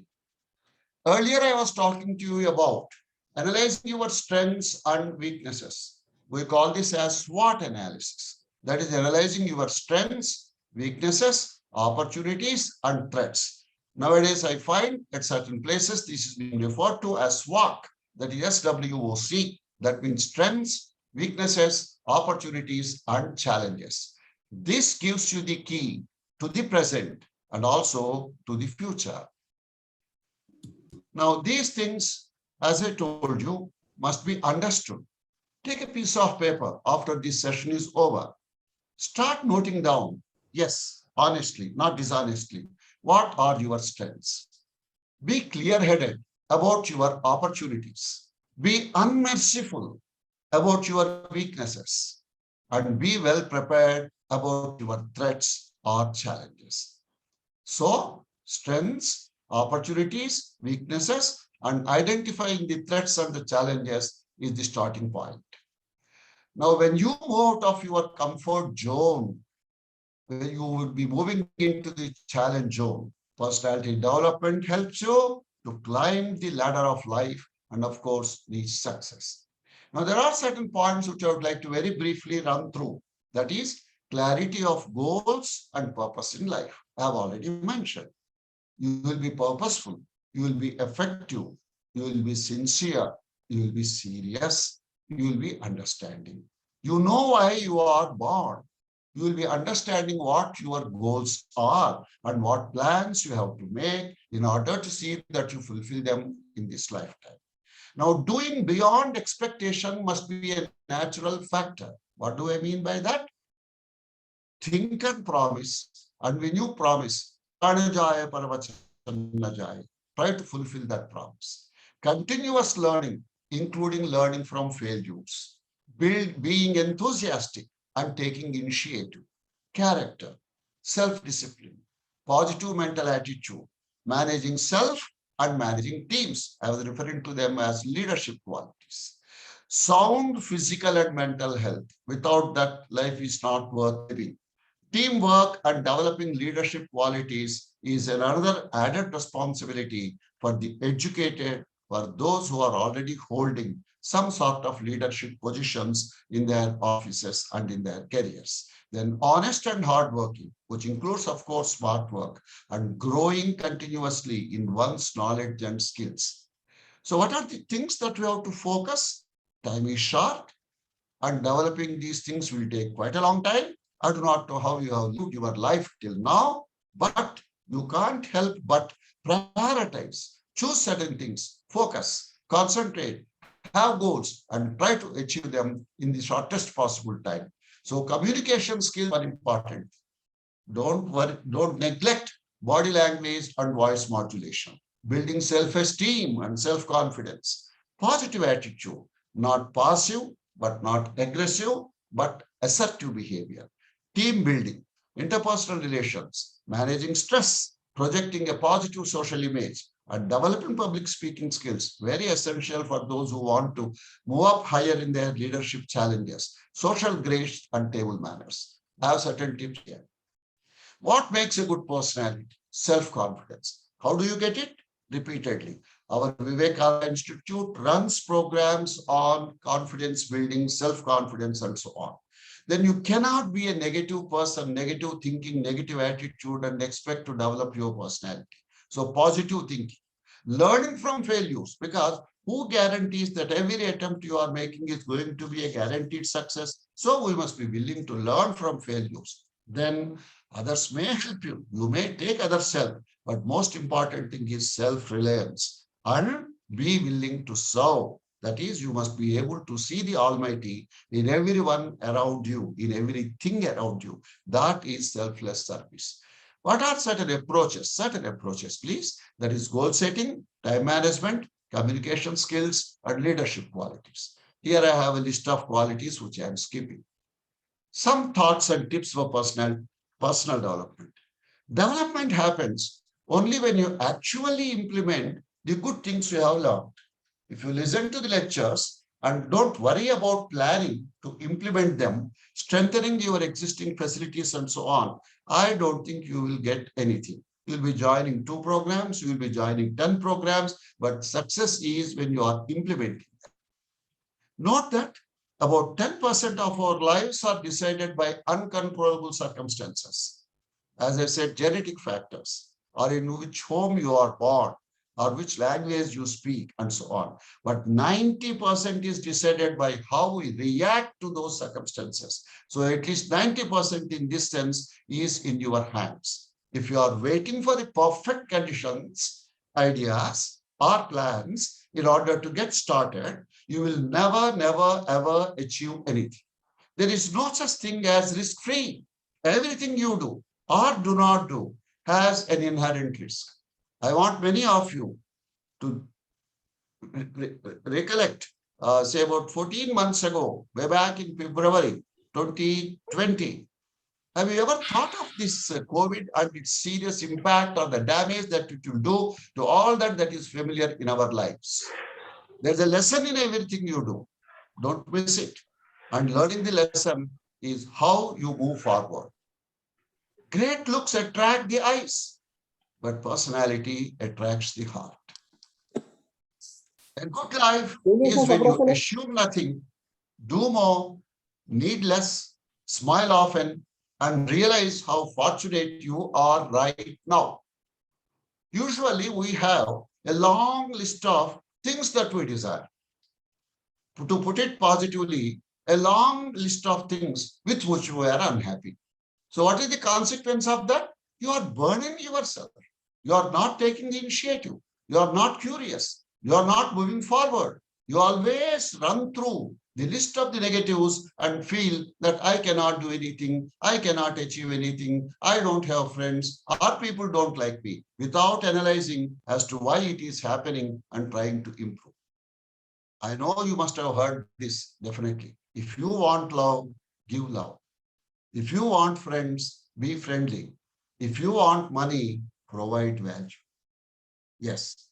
Earlier, I was talking to you about analyzing your strengths and weaknesses. We call this as SWOT analysis. That is analyzing your strengths, weaknesses, opportunities, and threats. Nowadays, I find at certain places this is being referred to as SWOC, that is SWOC. That means strengths, weaknesses, opportunities, and challenges. This gives you the key to the present and also to the future. Now, these things, as I told you, must be understood. Take a piece of paper after this session is over. Start noting down, yes, honestly, not dishonestly, what are your strengths? Be clear-headed about your opportunities. Be unmerciful about your weaknesses. And be well prepared about your threats or challenges. So, strengths, opportunities, weaknesses, and identifying the threats and the challenges is the starting point. Now, when you move out of your comfort zone, when you will be moving into the challenge zone, personality development helps you to climb the ladder of life and, of course, reach success. Now, there are certain points which I would like to very briefly run through. That is, clarity of goals and purpose in life. I have already mentioned. You will be purposeful, you will be effective, you will be sincere, you will be serious, you will be understanding. You know why you are born. You will be understanding what your goals are and what plans you have to make in order to see that you fulfill them in this lifetime. Now, doing beyond expectation must be a natural factor. What do I mean by that? Think and promise. And when you promise, try to fulfill that promise. Continuous learning, including learning from failures. Being enthusiastic and taking initiative. Character, self-discipline, positive mental attitude, managing self and managing teams. I was referring to them as leadership qualities. Sound physical and mental health. Without that, life is not worth living. Teamwork and developing leadership qualities is another added responsibility for the educated, for those who are already holding some sort of leadership positions in their offices and in their careers. Then honest and hardworking, which includes, of course, smart work and growing continuously in one's knowledge and skills. So what are the things that we have to focus? Time is short and developing these things will take quite a long time. I do not know how you have lived your life till now, but you can't help but prioritize, choose certain things, focus, concentrate, have goals, and try to achieve them in the shortest possible time. So communication skills are important. Don't worry, don't neglect body language and voice modulation. Building self-esteem and self-confidence. Positive attitude, not passive, but not aggressive, but assertive behavior. Team building, interpersonal relations, managing stress, projecting a positive social image, and developing public speaking skills, very essential for those who want to move up higher in their leadership challenges, social grace and table manners. I have certain tips here. What makes a good personality? Self-confidence. How do you get it? Repeatedly. Our Vivekananda Institute runs programs on confidence building, self-confidence, and so on. Then you cannot be a negative person, negative thinking, negative attitude, and expect to develop your personality. So positive thinking. Learning from failures, because who guarantees that every attempt you are making is going to be a guaranteed success? So we must be willing to learn from failures. Then others may help you. You may take others' help. But most important thing is self-reliance and be willing to serve. That is, you must be able to see the Almighty in everyone around you, in everything around you. That is selfless service. What are certain approaches? Certain approaches, please. That is goal setting, time management, communication skills, and leadership qualities. Here I have a list of qualities which I am skipping. Some thoughts and tips for personal development. Development happens only when you actually implement the good things you have learned. If you listen to the lectures and don't worry about planning to implement them, strengthening your existing facilities and so on, I don't think you will get anything. You'll be joining 2 programs, you will be joining 10 programs, but success is when you are implementing them. Note that about 10% of our lives are decided by uncontrollable circumstances. As I said, genetic factors, or in which home you are born, or which language you speak, and so on. But 90% is decided by how we react to those circumstances. So at least 90% in this sense is in your hands. If you are waiting for the perfect conditions, ideas, or plans in order to get started, you will never, ever achieve anything. There is no such thing as risk-free. Everything you do or do not do has an inherent risk. I want many of you to recollect, say about 14 months ago, way back in February 2020. Have you ever thought of this COVID and its serious impact or the damage that it will do to all that is familiar in our lives? There's a lesson in everything you do. Don't miss it. And learning the lesson is how you move forward. Great looks attract the eyes, but personality attracts the heart. A good life is when you assume nothing, do more, need less, smile often, and realize how fortunate you are right now. Usually we have a long list of things that we desire. To put it positively, a long list of things with which we are unhappy. So what is the consequence of that? You are burning yourself. You are not taking the initiative. You are not curious. You are not moving forward. You always run through the list of the negatives and feel that I cannot do anything. I cannot achieve anything. I don't have friends, or people don't like me, without analyzing as to why it is happening and trying to improve. I know you must have heard this, definitely. If you want love, give love. If you want friends, be friendly. If you want money, provide value. Yes.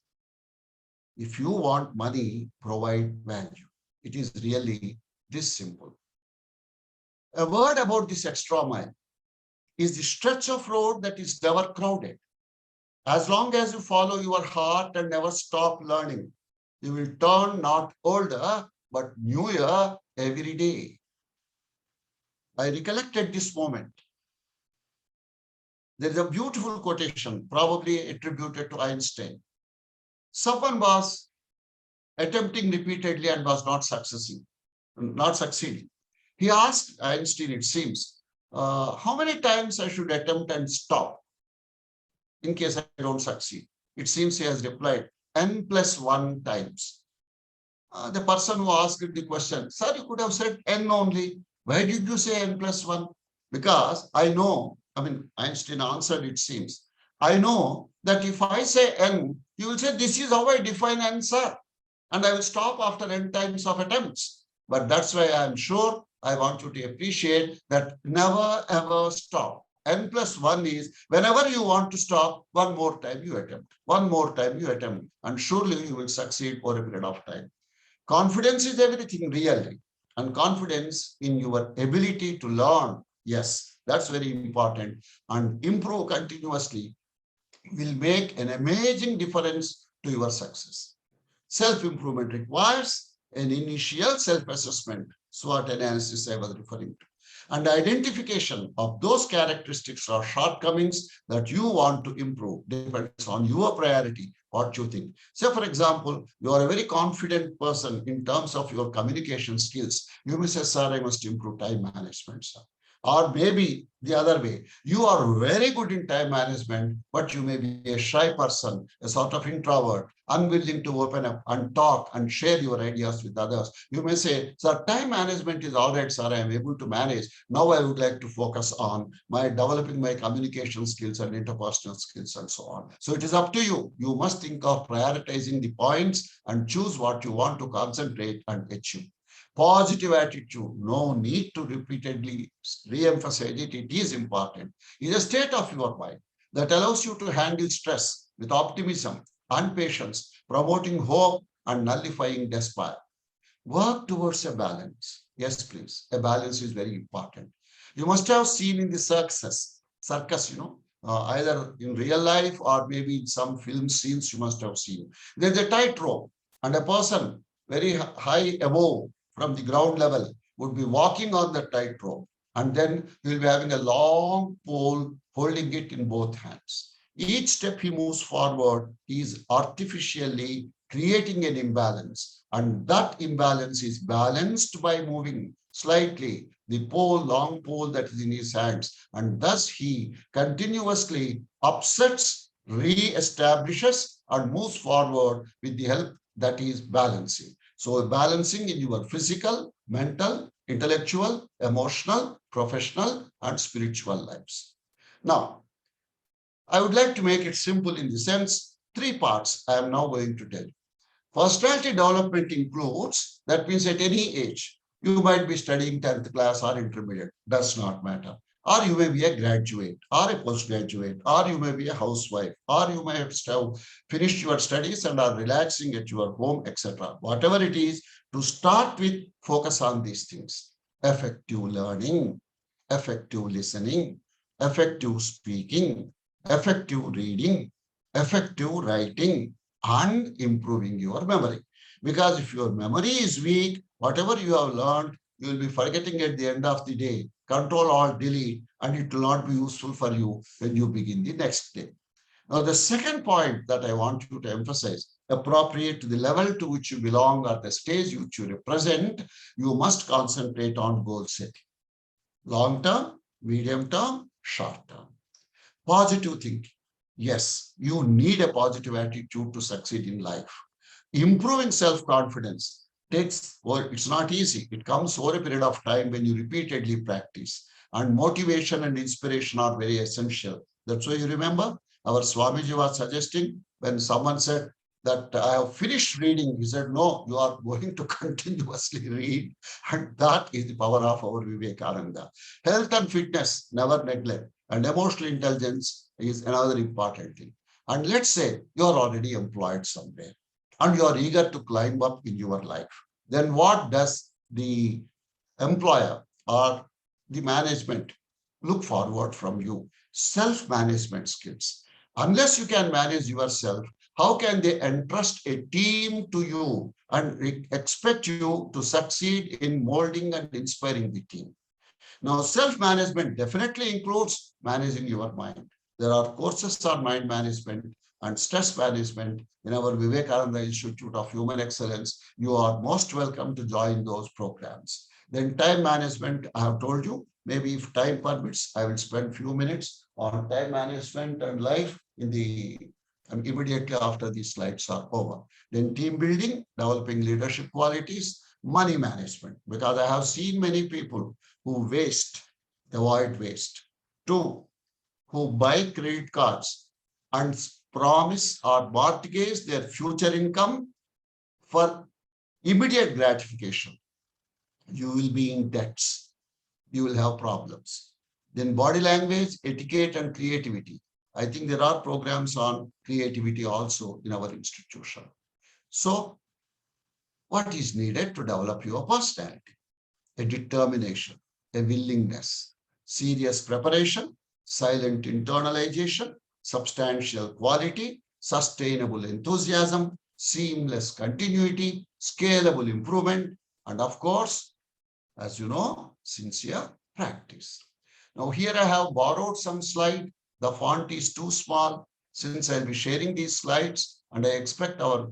If you want money, provide value. It is really this simple. A word about this extra mile is the stretch of road that is never crowded. As long as you follow your heart and never stop learning, you will turn not older, but newer every day. I recollected this moment. There is a beautiful quotation, probably attributed to Einstein. Someone was attempting repeatedly and was not succeeding. He asked Einstein, it seems, how many times I should attempt and stop in case I don't succeed? It seems he has replied, n+1 times. The person who asked the question, sir, you could have said n only. Why did you say n+1? Because I know, Einstein answered, it seems, I know that if I say n, you will say, this is how I define n, sir. And I will stop after n times of attempts. But that's why I'm sure I want you to appreciate that never ever stop. n+1 is whenever you want to stop, one more time you attempt. One more time you attempt. And surely you will succeed for a period of time. Confidence is everything, really. And confidence in your ability to learn. Yes, that's very important. And improve continuously will make an amazing difference to your success. Self-improvement requires an initial self-assessment, SWOT analysis I was referring to, and identification of those characteristics or shortcomings that you want to improve depends on your priority, what you think. So, for example, you are a very confident person in terms of your communication skills. You may say, sir, I must improve time management, sir. Or maybe the other way, you are very good in time management, but you may be a shy person, a sort of introvert, unwilling to open up and talk and share your ideas with others. You may say, sir, time management is all right, sir, I am able to manage. Now I would like to focus on developing my communication skills and interpersonal skills and so on. So it is up to you. You must think of prioritizing the points and choose what you want to concentrate and achieve. Positive attitude, no need to repeatedly re-emphasize it. It is important. It's a state of your mind that allows you to handle stress with optimism and patience, promoting hope and nullifying despair. Work towards a balance. Yes, please. A balance is very important. You must have seen in the circus, either in real life or maybe in some film scenes you must have seen. There's a tightrope and a person very high above from the ground level would be walking on the tightrope, and then he will be having a long pole holding it in both hands. Each step he moves forward, he is artificially creating an imbalance, and that imbalance is balanced by moving slightly the long pole that is in his hands, and thus he continuously upsets, re-establishes, and moves forward with the help that is balancing. So balancing in your physical, mental, intellectual, emotional, professional, and spiritual lives. Now, I would like to make it simple in the sense, 3 parts I am now going to tell you. Personality development includes, that means at any age, you might be studying 10th class or intermediate, does not matter. Or you may be a graduate or a postgraduate, or you may be a housewife, or you may have finished your studies and are relaxing at your home, etc. Whatever it is, to start with, focus on these things. Effective learning, effective listening, effective speaking, effective reading, effective writing, and improving your memory. Because if your memory is weak, whatever you have learned, you will be forgetting at the end of the day. Control Alt Delete, and it will not be useful for you when you begin the next day. Now, the second point that I want you to emphasize, appropriate to the level to which you belong or the stage which you represent, you must concentrate on goal setting. Long term, medium term, short term. Positive thinking. Yes, you need a positive attitude to succeed in life. Improving self-confidence takes, well, it's not easy. It comes over a period of time when you repeatedly practice. And motivation and inspiration are very essential. That's why you remember our Swamiji was suggesting when someone said that I have finished reading, he said, no, you are going to continuously read. And that is the power of our Vivekananda. Health and fitness, never neglect. And emotional intelligence is another important thing. And let's say you're already employed somewhere and you're eager to climb up in your life. Then what does the employer or the management look forward from you? Self-management skills. Unless you can manage yourself, how can they entrust a team to you and expect you to succeed in molding and inspiring the team? Now, self-management definitely includes managing your mind. There are courses on mind management and stress management in our Vivekananda Institute of Human Excellence. You are most welcome to join those programs. Then time management, I have told you, maybe if time permits, I will spend few minutes on time management and life immediately after these slides are over. Then team building, developing leadership qualities, money management, because I have seen many people who waste, avoid waste. 2, who buy credit cards and promise or mortgage their future income for immediate gratification. You will be in debts. You will have problems. Then body language, etiquette, and creativity. I think there are programs on creativity also in our institution. So, what is needed to develop your personality? A determination, a willingness, serious preparation, silent internalization, substantial quality, sustainable enthusiasm, seamless continuity, scalable improvement, and of course, as you know, sincere practice. Now here I have borrowed some slide. The font is too small since I'll be sharing these slides, and I expect our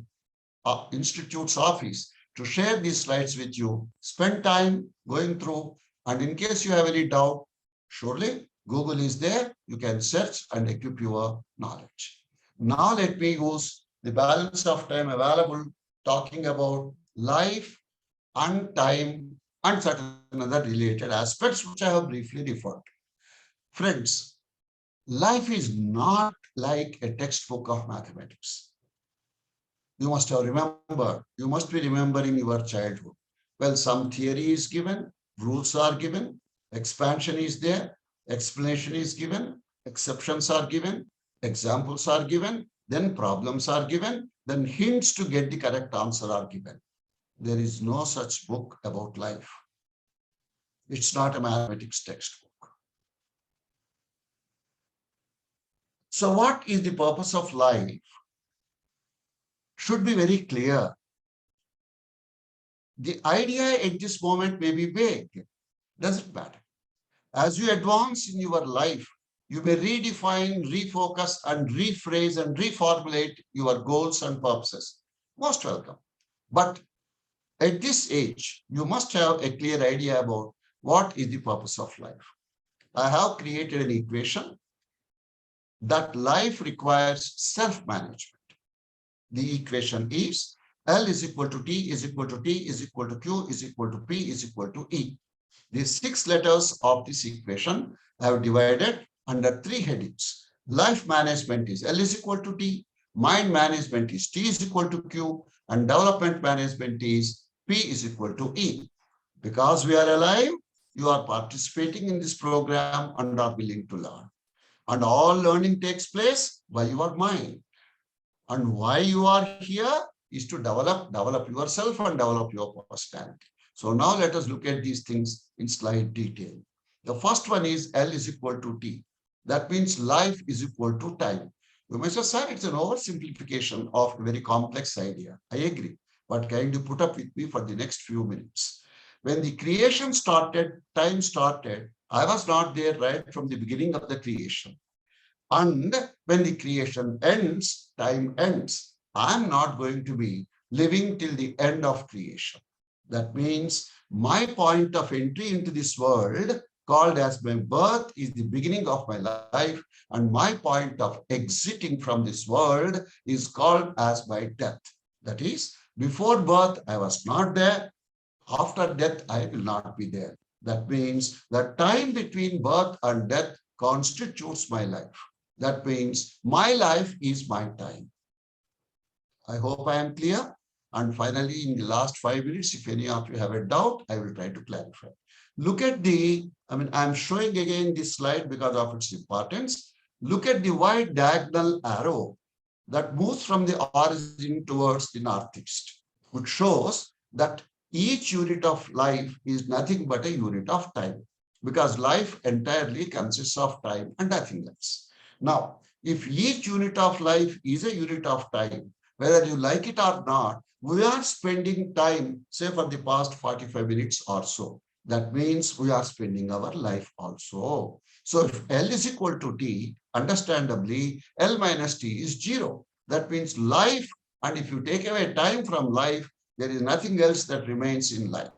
institute's office to share these slides with you. Spend time going through, and in case you have any doubt, Surely, Google is there. You can search and equip your knowledge. Now, let me use the balance of time available talking about life and time and certain other related aspects which I have briefly referred to. Friends, life is not like a textbook of mathematics. You must have remembered, you must be remembering your childhood. Well, some theory is given, rules are given, expansion is there, explanation is given, exceptions are given, examples are given, then problems are given, then hints to get the correct answer are given. There is no such book about life. It's not a mathematics textbook. So what is the purpose of life? Should be very clear. The idea at this moment may be vague. Doesn't matter. As you advance in your life, you may redefine, refocus, and rephrase and reformulate your goals and purposes. Most welcome. But at this age, you must have a clear idea about what is the purpose of life. I have created an equation that life requires self-management. The equation is L is equal to T is equal to T is equal to Q is equal to P is equal to E. The 6 letters of this equation I have divided under 3 headings. Life management is L is equal to T, mind management is T is equal to Q, and development management is P is equal to E. Because we are alive, you are participating in this program and are willing to learn. And all learning takes place by your mind. And why you are here is to develop yourself and develop your personality. So now let us look at these things in slight detail. The first one is L is equal to T. That means life is equal to time. You may say, sir, it's an oversimplification of a very complex idea. I agree, but kindly put up with me for the next few minutes. When the creation started, time started, I was not there right from the beginning of the creation. And when the creation ends, time ends. I'm not going to be living till the end of creation. That means my point of entry into this world, called as my birth, is the beginning of my life, and my point of exiting from this world is called as my death. That is, before birth, I was not there. After death, I will not be there. That means the time between birth and death constitutes my life. That means my life is my time. I hope I am clear. And finally, in the last 5 minutes, if any of you have a doubt, I will try to clarify. Look at I'm showing again this slide because of its importance. Look at the white diagonal arrow that moves from the origin towards the northeast, which shows that each unit of life is nothing but a unit of time, because life entirely consists of time and nothing else. Now, if each unit of life is a unit of time, whether you like it or not, we are spending time, say for the past 45 minutes or so. That means we are spending our life also. So if L is equal to T, understandably, L minus T is 0. That means life, and if you take away time from life, there is nothing else that remains in life.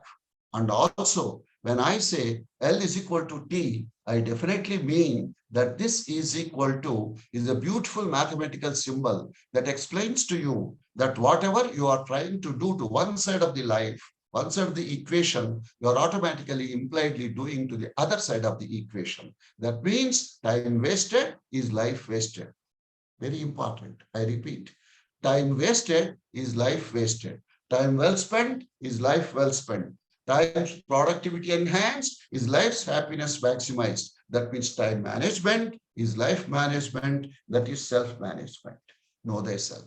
And also, when I say L is equal to T, I definitely mean that this is equal to is a beautiful mathematical symbol that explains to you that whatever you are trying to do to one side of the life, one side of the equation, you are automatically impliedly doing to the other side of the equation. That means time wasted is life wasted. Very important. I repeat, time wasted is life wasted. Time well spent is life well spent. Time's productivity enhanced is life's happiness maximized. That means time management is life management. That is self-management. Know thyself.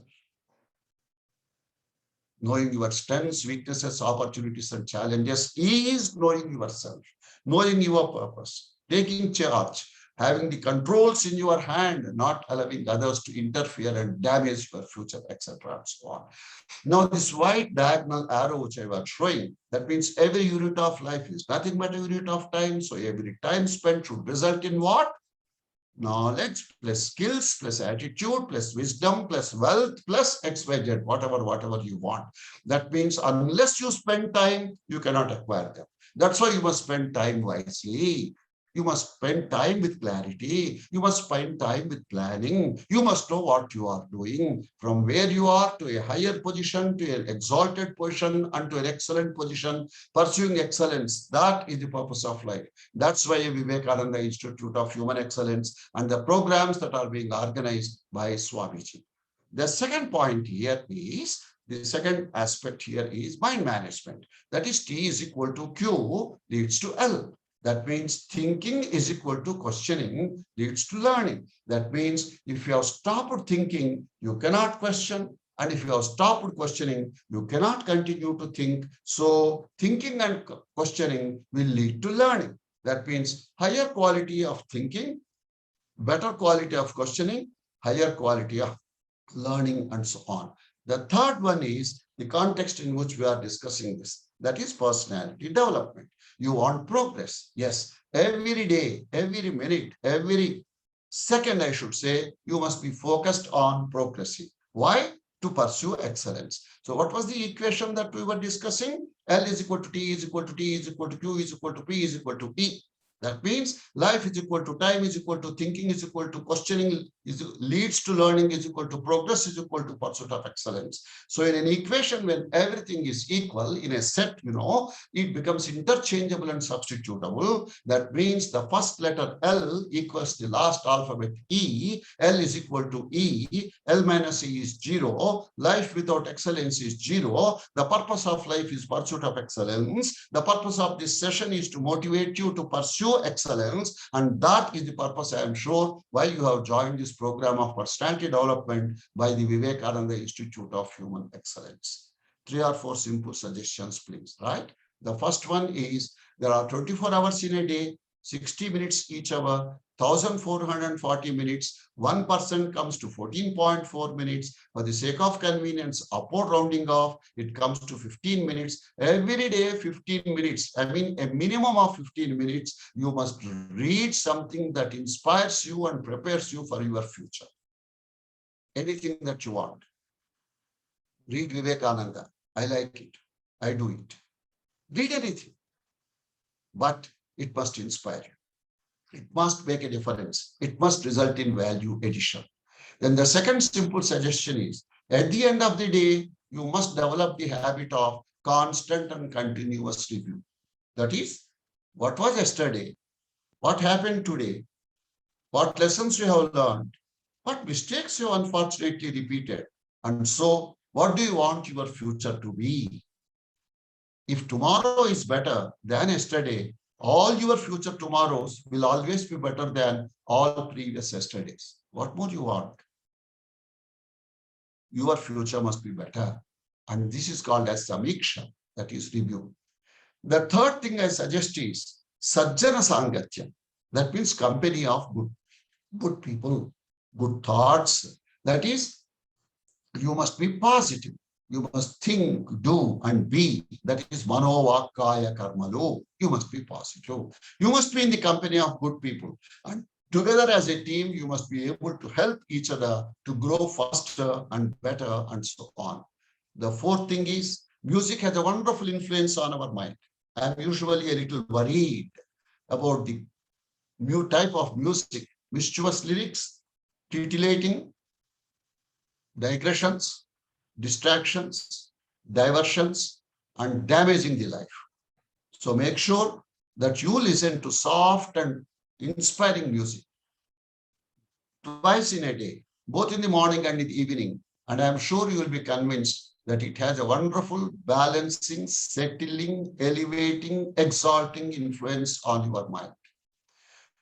Knowing your strengths, weaknesses, opportunities, and challenges is knowing yourself, knowing your purpose, taking charge, having the controls in your hand, not allowing others to interfere and damage your future, etc. and so on. Now, this white diagonal arrow which I was showing, that means every unit of life is nothing but a unit of time. So every time spent should result in what? Knowledge plus skills plus attitude plus wisdom plus wealth plus XYZ, whatever you want. That means unless you spend time, you cannot acquire them. That's why you must spend time wisely. You must spend time with clarity. You must spend time with planning. You must know what you are doing, from where you are to a higher position, to an exalted position, and to an excellent position, pursuing excellence. That is the purpose of life. That's why Vivekananda Institute of Human Excellence and the programs that are being organized by Swamiji. The second point here is, the second aspect here is mind management. That is, T is equal to Q leads to L. That means thinking is equal to questioning leads to learning. That means if you have stopped thinking, you cannot question. And if you have stopped questioning, you cannot continue to think. So thinking and questioning will lead to learning. That means higher quality of thinking, better quality of questioning, higher quality of learning, and so on. The third one is the context in which we are discussing this. That is personality development. You want progress. Yes, every day, every minute, every second, I should say, you must be focused on progressing. Why? To pursue excellence. So what was the equation that we were discussing? L is equal to T is equal to T is equal to Q is equal to P is equal to E. That means life is equal to time is equal to thinking is equal to questioning is leads to learning is equal to progress is equal to pursuit of excellence. So in an equation, when everything is equal in a set, it becomes interchangeable and substitutable. That means the first letter L equals the last alphabet E. L is equal to E. L minus E is 0. Life without excellence is 0. The purpose of life is pursuit of excellence. The purpose of this session is to motivate you to pursue excellence, and that is the purpose, I am sure, why you have joined this program of personality development by the Vivekananda Institute of Human Excellence. 3 or 4 simple suggestions, please, right? The first one is, there are 24 hours in a day, 60 minutes each hour, 1,440 minutes. 1% comes to 14.4 minutes. For the sake of convenience, upward rounding off, it comes to 15 minutes. Every day, 15 minutes. I mean, a minimum of 15 minutes, you must read something that inspires you and prepares you for your future. Anything that you want. Read Vivekananda. I like it. I do it. Read anything. But it must inspire you. It must make a difference. It must result in value addition. Then the second simple suggestion is, at the end of the day, you must develop the habit of constant and continuous review. That is, what was yesterday? What happened today? What lessons you have learned? What mistakes you unfortunately repeated? And so, what do you want your future to be? If tomorrow is better than yesterday, all your future tomorrows will always be better than all previous yesterdays. What more you want? Your future must be better. And this is called as samiksha, that is review. The third thing I suggest is sajjana sangatya. That means company of good people, good thoughts. That is, you must be positive. You must think, do, and be. That is mano vakkaya karmalu. You must be positive. You must be in the company of good people. And together as a team, you must be able to help each other to grow faster and better, and so on. The fourth thing is, music has a wonderful influence on our mind. I am usually a little worried about the new type of music, mischievous lyrics, titillating, digressions, distractions, diversions, and damaging the life. So make sure that you listen to soft and inspiring music twice in a day, both in the morning and in the evening. And I'm sure you will be convinced that it has a wonderful balancing, settling, elevating, exalting influence on your mind.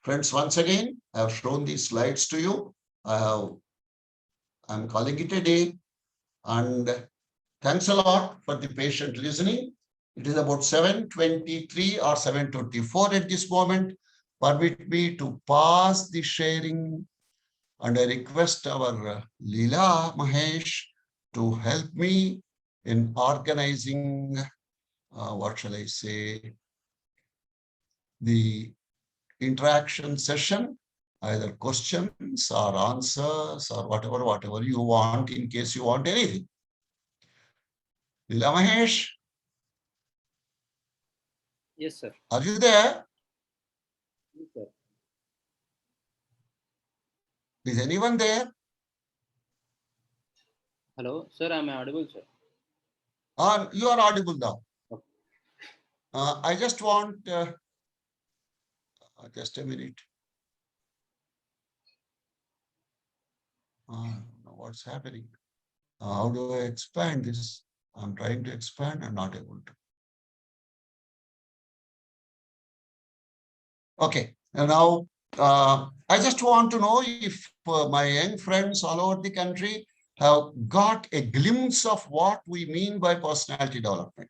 Friends, once again, I have shown these slides to you. I'm calling it a day. And thanks a lot for the patient listening. It is about 7:23 or 7:24 at this moment. Permit me to pause the sharing, and I request our Leela Mahesh to help me in organizing, what shall I say, the interaction session, either questions or answers or whatever you want, in case you want anything. Leela Mahesh? Yes, sir. Are you there? Yes, sir. Is anyone there? Hello, sir. Am I audible, sir? You are audible now. Okay. I just want just a minute. What's happening? How do I expand this? I'm trying to expand and not able to. Okay, and now I just want to know if my young friends all over the country have got a glimpse of what we mean by personality development.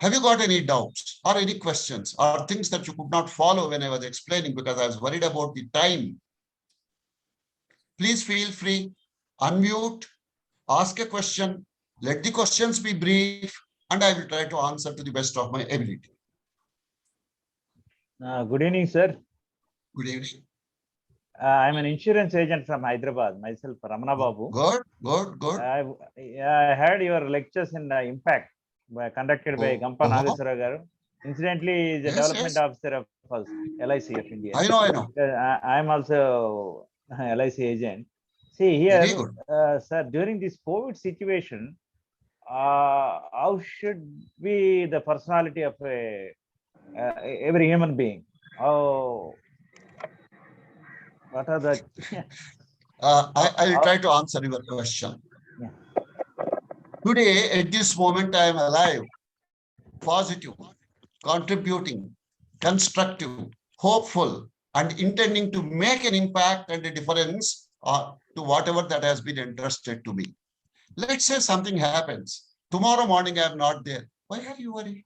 Have you got any doubts or any questions or things that you could not follow when I was explaining because I was worried about the time? Please feel free, unmute, ask a question, let the questions be brief, and I will try to answer to the best of my ability. Good evening, sir. Good evening. I'm an insurance agent from Hyderabad, myself, Ramana Babu. Good. I heard your lectures in Impact conducted by Gampa Nageswara Garu. Incidentally, the development officer of us, LIC of India. I know. I'm also LIC agent. See here, sir, during this COVID situation, how should be the personality of every human being? What are the I will try to answer your question. Yeah. Today, at this moment, I am alive, positive, contributing, constructive, hopeful, and intending to make an impact and a difference to whatever that has been entrusted to me. Let's say something happens. Tomorrow morning, I am not there. Why are you worried?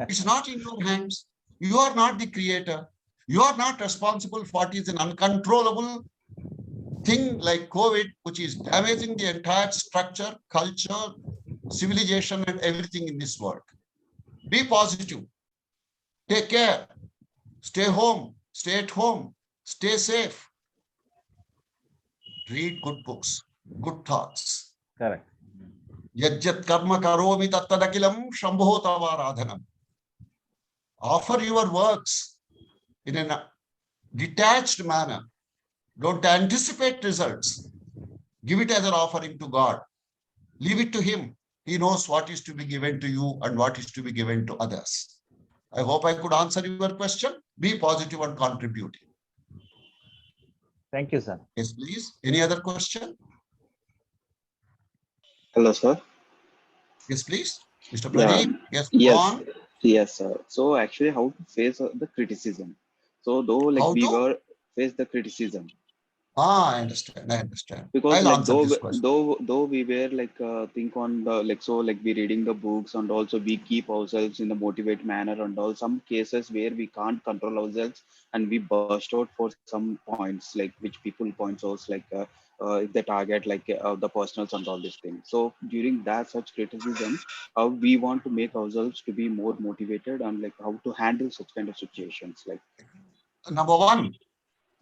It's not in your hands. You are not the creator. You are not responsible for what is an uncontrollable thing like COVID, which is damaging the entire structure, culture, civilization, and everything in this world. Be positive. Take care. Stay home. Stay at home. Stay safe. Read good books, good thoughts. Correct. Yajjat karma karomi tattadakilam shambho tavaradhanam. Offer your works in a detached manner. Don't anticipate results. Give it as an offering to God. Leave it to Him. He knows what is to be given to you and what is to be given to others. I hope I could answer your question. Be positive and contribute. Thank you, sir. Yes, please. Any other question? Hello, sir. Yes, please. Mr. Pradeep. Yes, go Yes, on. yes, sir. So actually, how to face the criticism? So though like we were face the criticism. I understand. Because I'll like answer this question. though we were like think on the like so like we reading the books and also we keep ourselves in the motivate manner and all some cases where we can't control ourselves and we burst out for some points like which people points out like if they target like the personals and all these things. So during that such criticism, how we want to make ourselves to be more motivated and like how to handle such kind of situations like. Number one.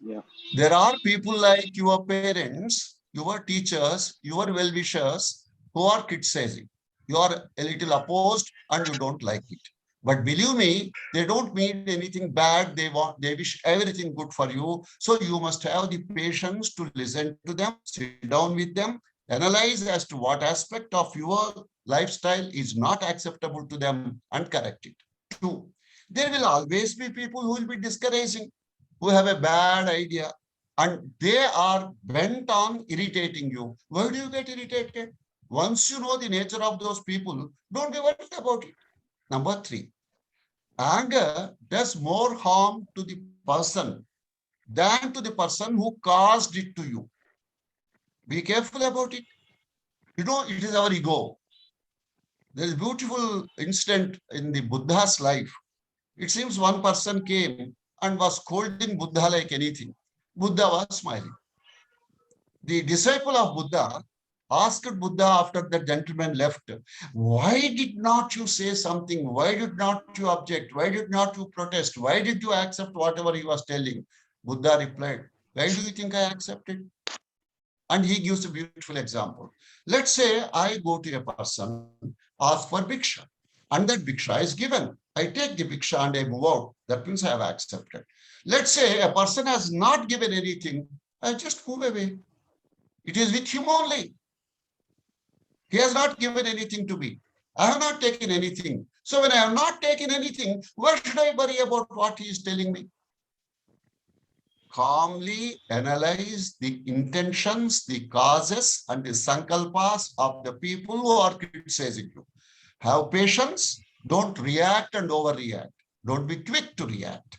Yeah. There are people like your parents, your teachers, your well-wishers who are criticizing. You are a little opposed and you don't like it. But believe me, they don't mean anything bad. They wish everything good for you. So you must have the patience to listen to them, sit down with them, analyze as to what aspect of your lifestyle is not acceptable to them and correct it. Two, there will always be people who will be discouraging, who have a bad idea, and they are bent on irritating you. Why do you get irritated? Once you know the nature of those people, don't be worried about it. Number three, anger does more harm to the person than to the person who caused it to you. Be careful about it. You know, it is our ego. There is a beautiful incident in the Buddha's life. It seems one person came and was scolding Buddha like anything. Buddha was smiling. The disciple of Buddha asked Buddha after the gentleman left, why did not you say something? Why did not you object? Why did not you protest? Why did you accept whatever he was telling? Buddha replied, why do you think I accepted? And he gives a beautiful example. Let's say I go to a person, ask for bhiksha, and that bhiksha is given. I take the bhiksha and I move out. That means I have accepted. Let's say a person has not given anything. I just move away. It is with him only. He has not given anything to me. I have not taken anything. So when I have not taken anything, why should I worry about what he is telling me? Calmly analyze the intentions, the causes, and the sankalpas of the people who are criticizing you. Have patience. Don't react and overreact. Don't be quick to react.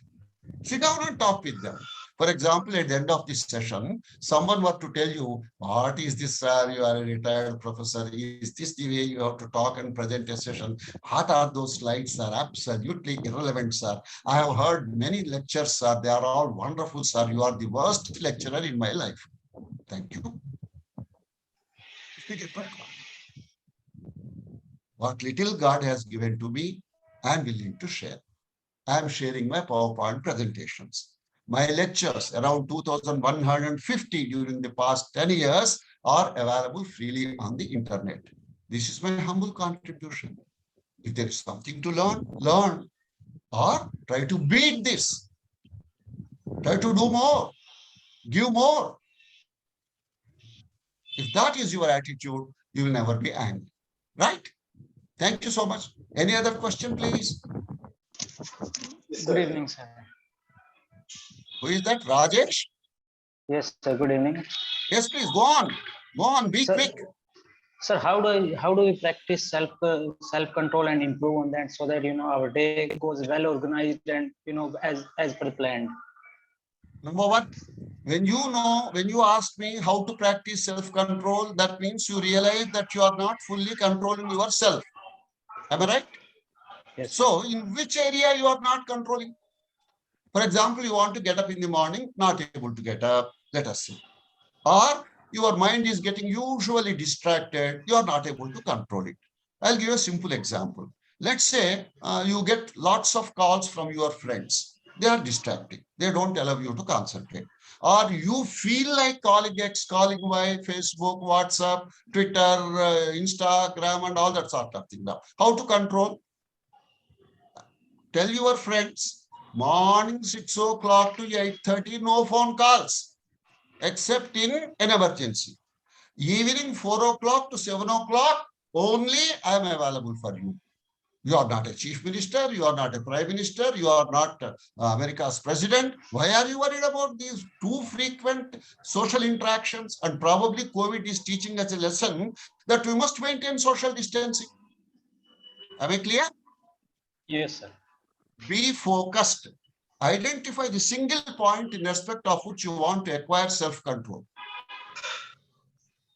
Sit down and talk with them. For example, at the end of this session, someone were to tell you, what is this, sir? You are a retired professor. Is this the way you have to talk and present a session? What are those slides, sir? Absolutely irrelevant, sir. I have heard many lectures, sir. They are all wonderful, sir. You are the worst lecturer in my life. Thank you. What little God has given to me, I am willing to share. I am sharing my PowerPoint presentations. My lectures, around 2,150 during the past 10 years, are available freely on the internet. This is my humble contribution. If there is something to learn, learn. Or try to beat this. Try to do more. Give more. If that is your attitude, you will never be angry. Right? Thank you so much. Any other question, please? Good evening, sir. Who is that? Rajesh? Yes, sir. Good evening. Yes, please go on. Go on. Be Sir, quick. sir, how do we practice self control and improve on that so that our day goes well organized and as per planned? Number one, when you ask me how to practice self-control, that means you realize that you are not fully controlling yourself. Am I right? Yes. So in which area you are not controlling? For example, you want to get up in the morning, not able to get up, let us say. Or your mind is getting usually distracted, you are not able to control it. I'll give you a simple example. Let's say you get lots of calls from your friends. They are distracting. They don't allow you to concentrate. Or you feel like calling X, calling Y, Facebook, WhatsApp, Twitter, Instagram, and all that sort of thing. Now, how to control? Tell your friends, morning 6 o'clock to 8:30, no phone calls, except in an emergency. Evening 4 o'clock to 7 o'clock, only I am available for you. You are not a chief minister, you are not a prime minister, you are not America's president. Why are you worried about these too frequent social interactions? And probably COVID is teaching us a lesson that we must maintain social distancing. Am I clear? Yes, sir. Be focused. Identify the single point in respect of which you want to acquire self-control.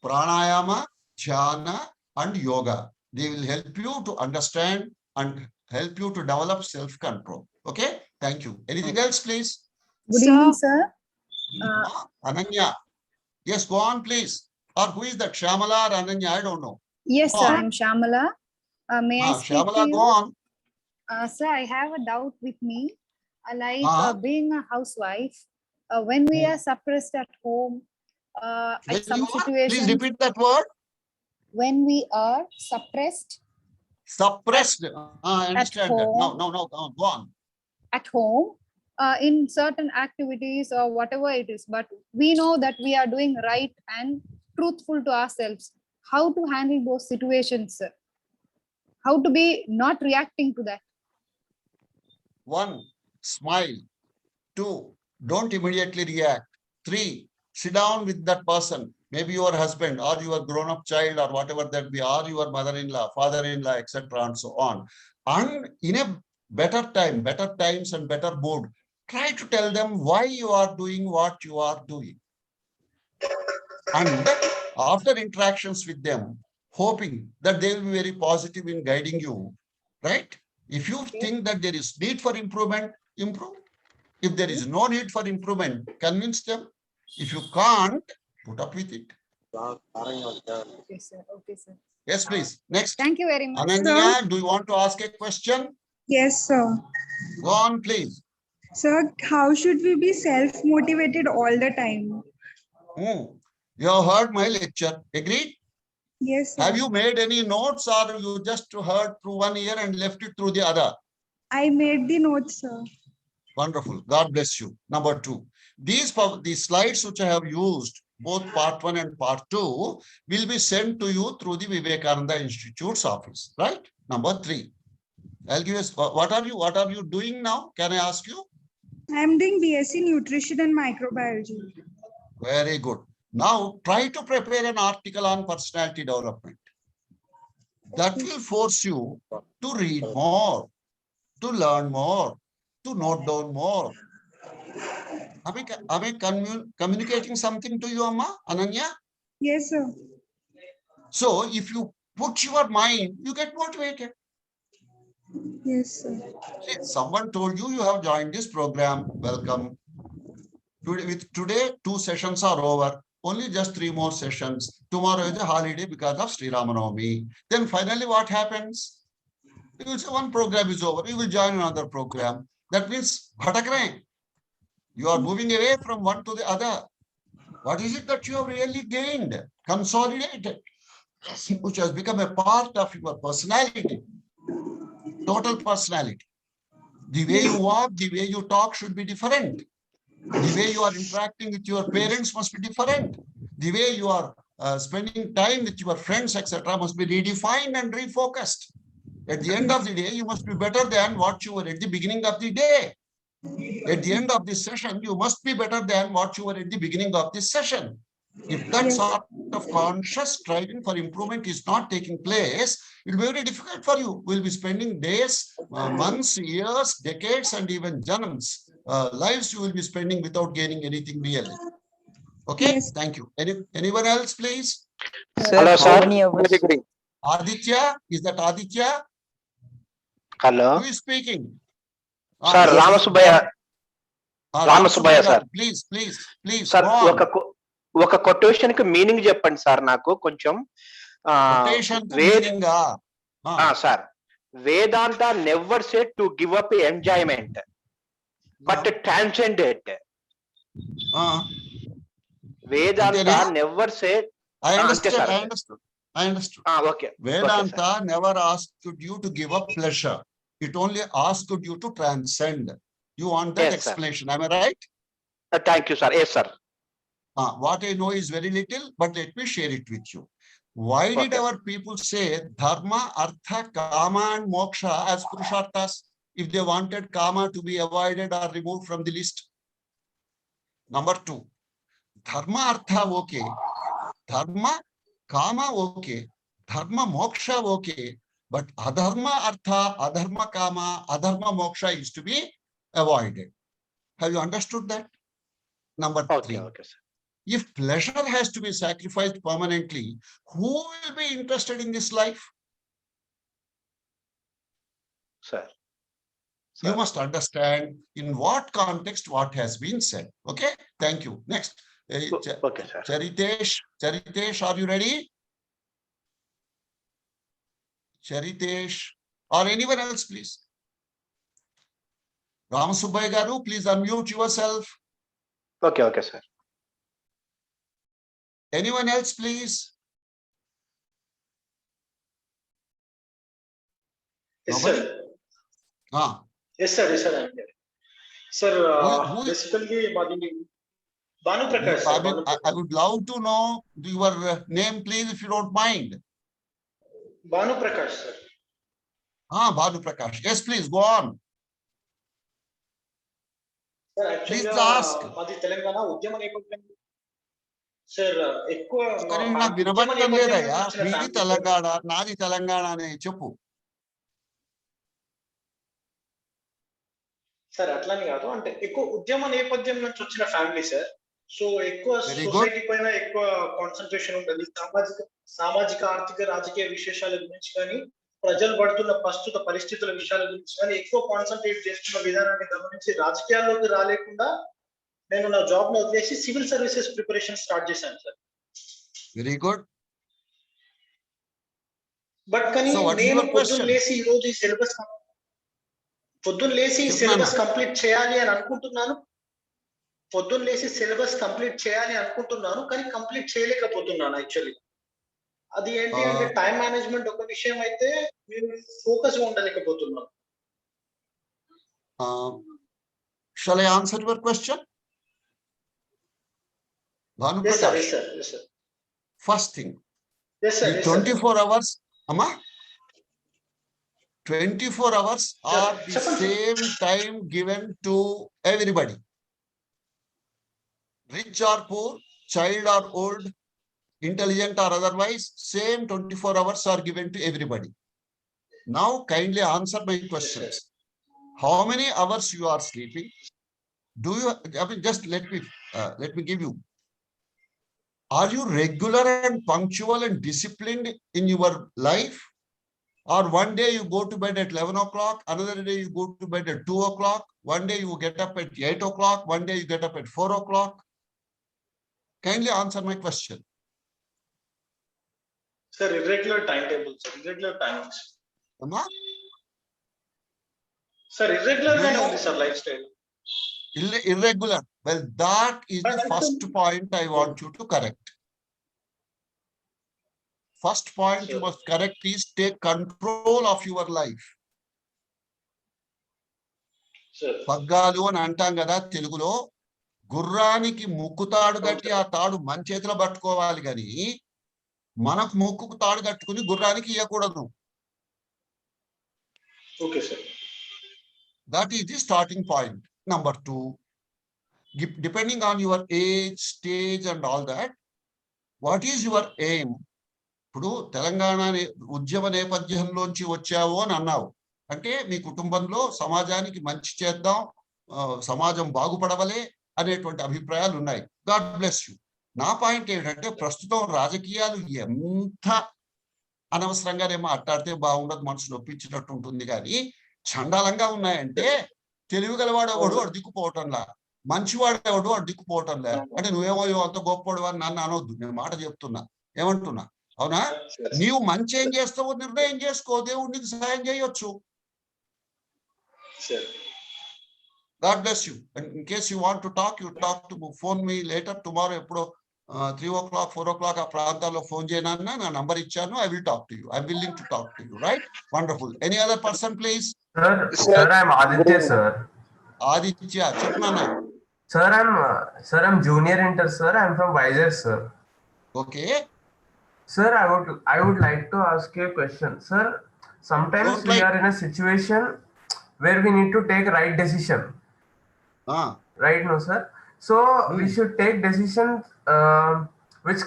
Pranayama, jhana, and yoga. They will help you to understand and help you to develop self-control. Okay? Thank you. Anything else, please? Good evening, sir. Ananya. Yes, go on, please. Or who is that? Shyamala or Ananya? I don't know. Yes, Go sir. on. I'm Shamala. May I speak to Shyamala, you? go on. Sir, I have a doubt with me. Being a housewife, when we are suppressed at home, When at some you are, please situations, repeat that word. when we are suppressed Suppressed. I understand that. home. No, go on. at home, in certain activities or whatever it is, but we know that we are doing right and truthful to ourselves. How to handle those situations, sir? How to be not reacting to that? 1, smile. 2, don't immediately react. 3, sit down with that person, maybe your husband or your grown-up child or whatever that be, or your mother-in-law, father-in-law, etc. and so on. And in a better times and better mood, try to tell them why you are doing what you are doing. And after interactions with them, hoping that they will be very positive in guiding you, right? If you think that there is need for improvement, improve. If there is no need for improvement, convince them. If you can't, put up with it. Okay, sir. Okay, sir. Yes, please. Next. Thank you very much. Ananya, do you want to ask a question? Yes, sir. Go on, please. Sir, how should we be self-motivated all the time? You have heard my lecture. Agreed? Yes, sir. Have you made any notes or you just heard through one ear and left it through the other? I made the notes, sir. Wonderful. God bless you. Number 2. These slides which I have used, both part 1 and part 2, will be sent to you through the Vivekananda Institute's office, right? Number 3. I'll give you, what are you doing now? Can I ask you? I am doing BSc Nutrition and Microbiology. Very good. Now try to prepare an article on personality development. That will force you to read more, to learn more, to note down more. Are we communicating something to you, Amma, Ananya? Yes, sir. So if you put your mind, you get motivated. Yes, sir. See, someone told you you have joined this program. Welcome. Today, 2 sessions are over. Only just 3 more sessions. Tomorrow is a holiday because of Sri Ramanavami. Then finally what happens? You will say one program is over. You will join another program. That means bhatakre. You are moving away from one to the other. What is it that you have really gained? Consolidated, which has become a part of your personality, total personality. The way you walk, the way you talk should be different. The way you are interacting with your parents must be different. The way you are spending time with your friends, etc., must be redefined and refocused. At the end of the day, you must be better than what you were at the beginning of the day. At the end of this session, you must be better than what you were at the beginning of this session. If that sort of conscious striving for improvement is not taking place, it will be very difficult for you. We'll be spending days, months, years, decades, and even janams. Lives you will be spending without gaining anything really. Okay, Yes. thank you. Anyone else, please? Hello, sir. Very good. Aditya, is that Aditya? Hello. Who is speaking? Sir, Ramasubaya. Ramasubaya, sir. Please. Sir, go on. ఒక quotation కి meaning చెప్పండి sir నాకు కొంచెం. Quotation కు meaning sir, Vedanta never said to give up enjoyment but transcend it. Vedanta never said. I understood. Okay. Vedanta never asked you to give up pleasure. It only asked you to transcend. You want that explanation, am I right? Thank you, sir. Yes, sir. What I know is very little, but let me share it with you. Why did our people say dharma, artha, kama and moksha as purusharthas if they wanted kama to be avoided or removed from the list? Number 2, dharma, artha, okay. Dharma, kama, okay. Dharma, moksha, okay. But adharma, artha, adharma, kama, adharma, moksha is to be avoided. Have you understood that? Number 3. Okay, sir. If pleasure has to be sacrificed permanently, who will be interested in this life? Sir. You must understand in what context what has been said. Okay, thank you. Next. Okay, sir. Charitesh, are you ready? Charitesh, or anyone else, please. Ramasubaya garu, please unmute yourself. Okay, sir. Anyone else, please? Yes, Nobody? sir. Yes, sir. I'm here. Sir, basically, Banu Prakash. I would love to know your name, please, if you don't mind. Banu Prakash, sir. Banu Prakash. Yes, please, go on. Sir, actually, Please ask. Madi Telangana, Udyama Nepalyan. Sir, ఎక్కువ నాకు వినబడటం లేదయ్యా. మీది తెలంగాణ, నాది తెలంగాణ అని చెప్పు. Sir అట్లానే కాదు, అంటే ఎక్కువ ఉద్యమ నేపథ్యం నుంచి వచ్చిన ఫ్యామిలీ సార్. సో ఎక్కువ సొసైటీ పైన ఎక్కువ కాన్సన్ట్రేషన్ ఉంటుంది. సామాజిక ఆర్థిక రాజకీయ విశేషాల గురించి కానీ, ప్రజలు పడుతున్న ప్రస్తుత పరిస్థితుల విషయాల గురించి కానీ ఎక్కువ కాన్సన్ట్రేట్ చేస్తున్న విధానాన్ని గమనించి రాజకీయాల్లోకి రాలేకుండా నేను నా జాబ్ ను వదిలేసి సివిల్ సర్వీసెస్ ప్రిపరేషన్ స్టార్ట్ చేశాను సార్. Very good. బట్ కానీ నేను పొద్దున్న లేసి ఈ రోజు ఈ సిలబస్ కంప్లీట్ చేయాలి అని అనుకుంటున్నాను. కానీ కంప్లీట్ చేయలేకపోతున్నాను యాక్చువల్లీ. అది ఏంటి అంటే టైం మేనేజ్మెంట్ ఒక విషయం అయితే మేము focus ఉండలేకపోతున్నాం. Shall I answer your question? Bhanu Yes sir, Prakash. yes sir, yes sir. First thing, Yes sir, the yes sir. 24 hours, Amma, 24 hours are the same time given to everybody. Rich or poor, child or old, intelligent or otherwise, same 24 hours are given to everybody. Now kindly answer my questions. How many hours you are sleeping? Do you, I mean, just let me give you. Are you regular and punctual and disciplined in your life? Or one day you go to bed at 11 o'clock, another day you go to bed at 2 o'clock, one day you get up at 8 o'clock, one day you get up at 4 o'clock? Kindly answer my question. Sir, irregular timetable, sir, irregular timings. Amma? Sir, irregular Do గానే you- ఉంది sir life style. Irregular. Well, that is the first point I want you to correct. First point you must correct is take control of your life. Sir. పగ్గాలు అని అంటాం కదా తెలుగులో. గుర్రానికి ముక్కు తాడు కట్టి ఆ తాడు మన చేతిలో పట్టుకోవాలి కానీ మనకు ముక్కుకు తాడు కట్టుకుని గుర్రానికి ఇవ్వకూడదు. Okay sir. That is the starting point. Number 2, depending on your age, stage and all that, what is your aim? ఇప్పుడు తెలంగాణ ఉద్యమ నేపథ్యంలోంచి వచ్చావు అని అన్నావు అంటే మీ కుటుంబంలో సమాజానికి మంచి చేద్దాం, సమాజం బాగుపడవలే అనేటువంటి అభిప్రాయాలు ఉన్నాయి. God bless you. నా పాయింట్ ఏంటంటే ప్రస్తుతం రాజకీయాలు ఎంత అనవసరంగానేమో అట్టాడితే బాగుండదు, మనసు నొప్పించినట్టు ఉంటుంది కానీ చండాలంగా ఉన్నాయంటే తెలివి గలవాడు ఎవడు వాడు దిక్కుపోవటంలా, మంచివాడు ఎవడు వాడు దిక్కుపోవటంలే. అంటే నువ్వేమో అంత గొప్పవాడు అని నన్ను అనొద్దు, నేను మాట చెప్తున్నా. ఏమంటున్నా? అవునా? నీవు మంచి ఏం చేస్తావో నిర్ణయం చేసుకో, దేవుడు నీకు సహాయం చేయొచ్చు. God bless you. And in case you want to talk, you talk to phone me later tomorrow. ఎప్పుడో 3 o'clock, 4 o'clock ఆ ప్రాంతాల్లో ఫోన్ చేయనన్నా నా నంబర్ ఇచ్చాను. I will talk to you. I'm willing to talk to you. Right? Wonderful. Any other person, please? Sir, I'm Aditya, sir. Aditya, చెప్పనా? Sir, I'm junior inter, sir. I'm from Vizag, sir. Okay. Sir, I would like to ask you a question, sir. Sometimes we are in a situation where we need to take right decision. Right, no, sir. So we should take decisions which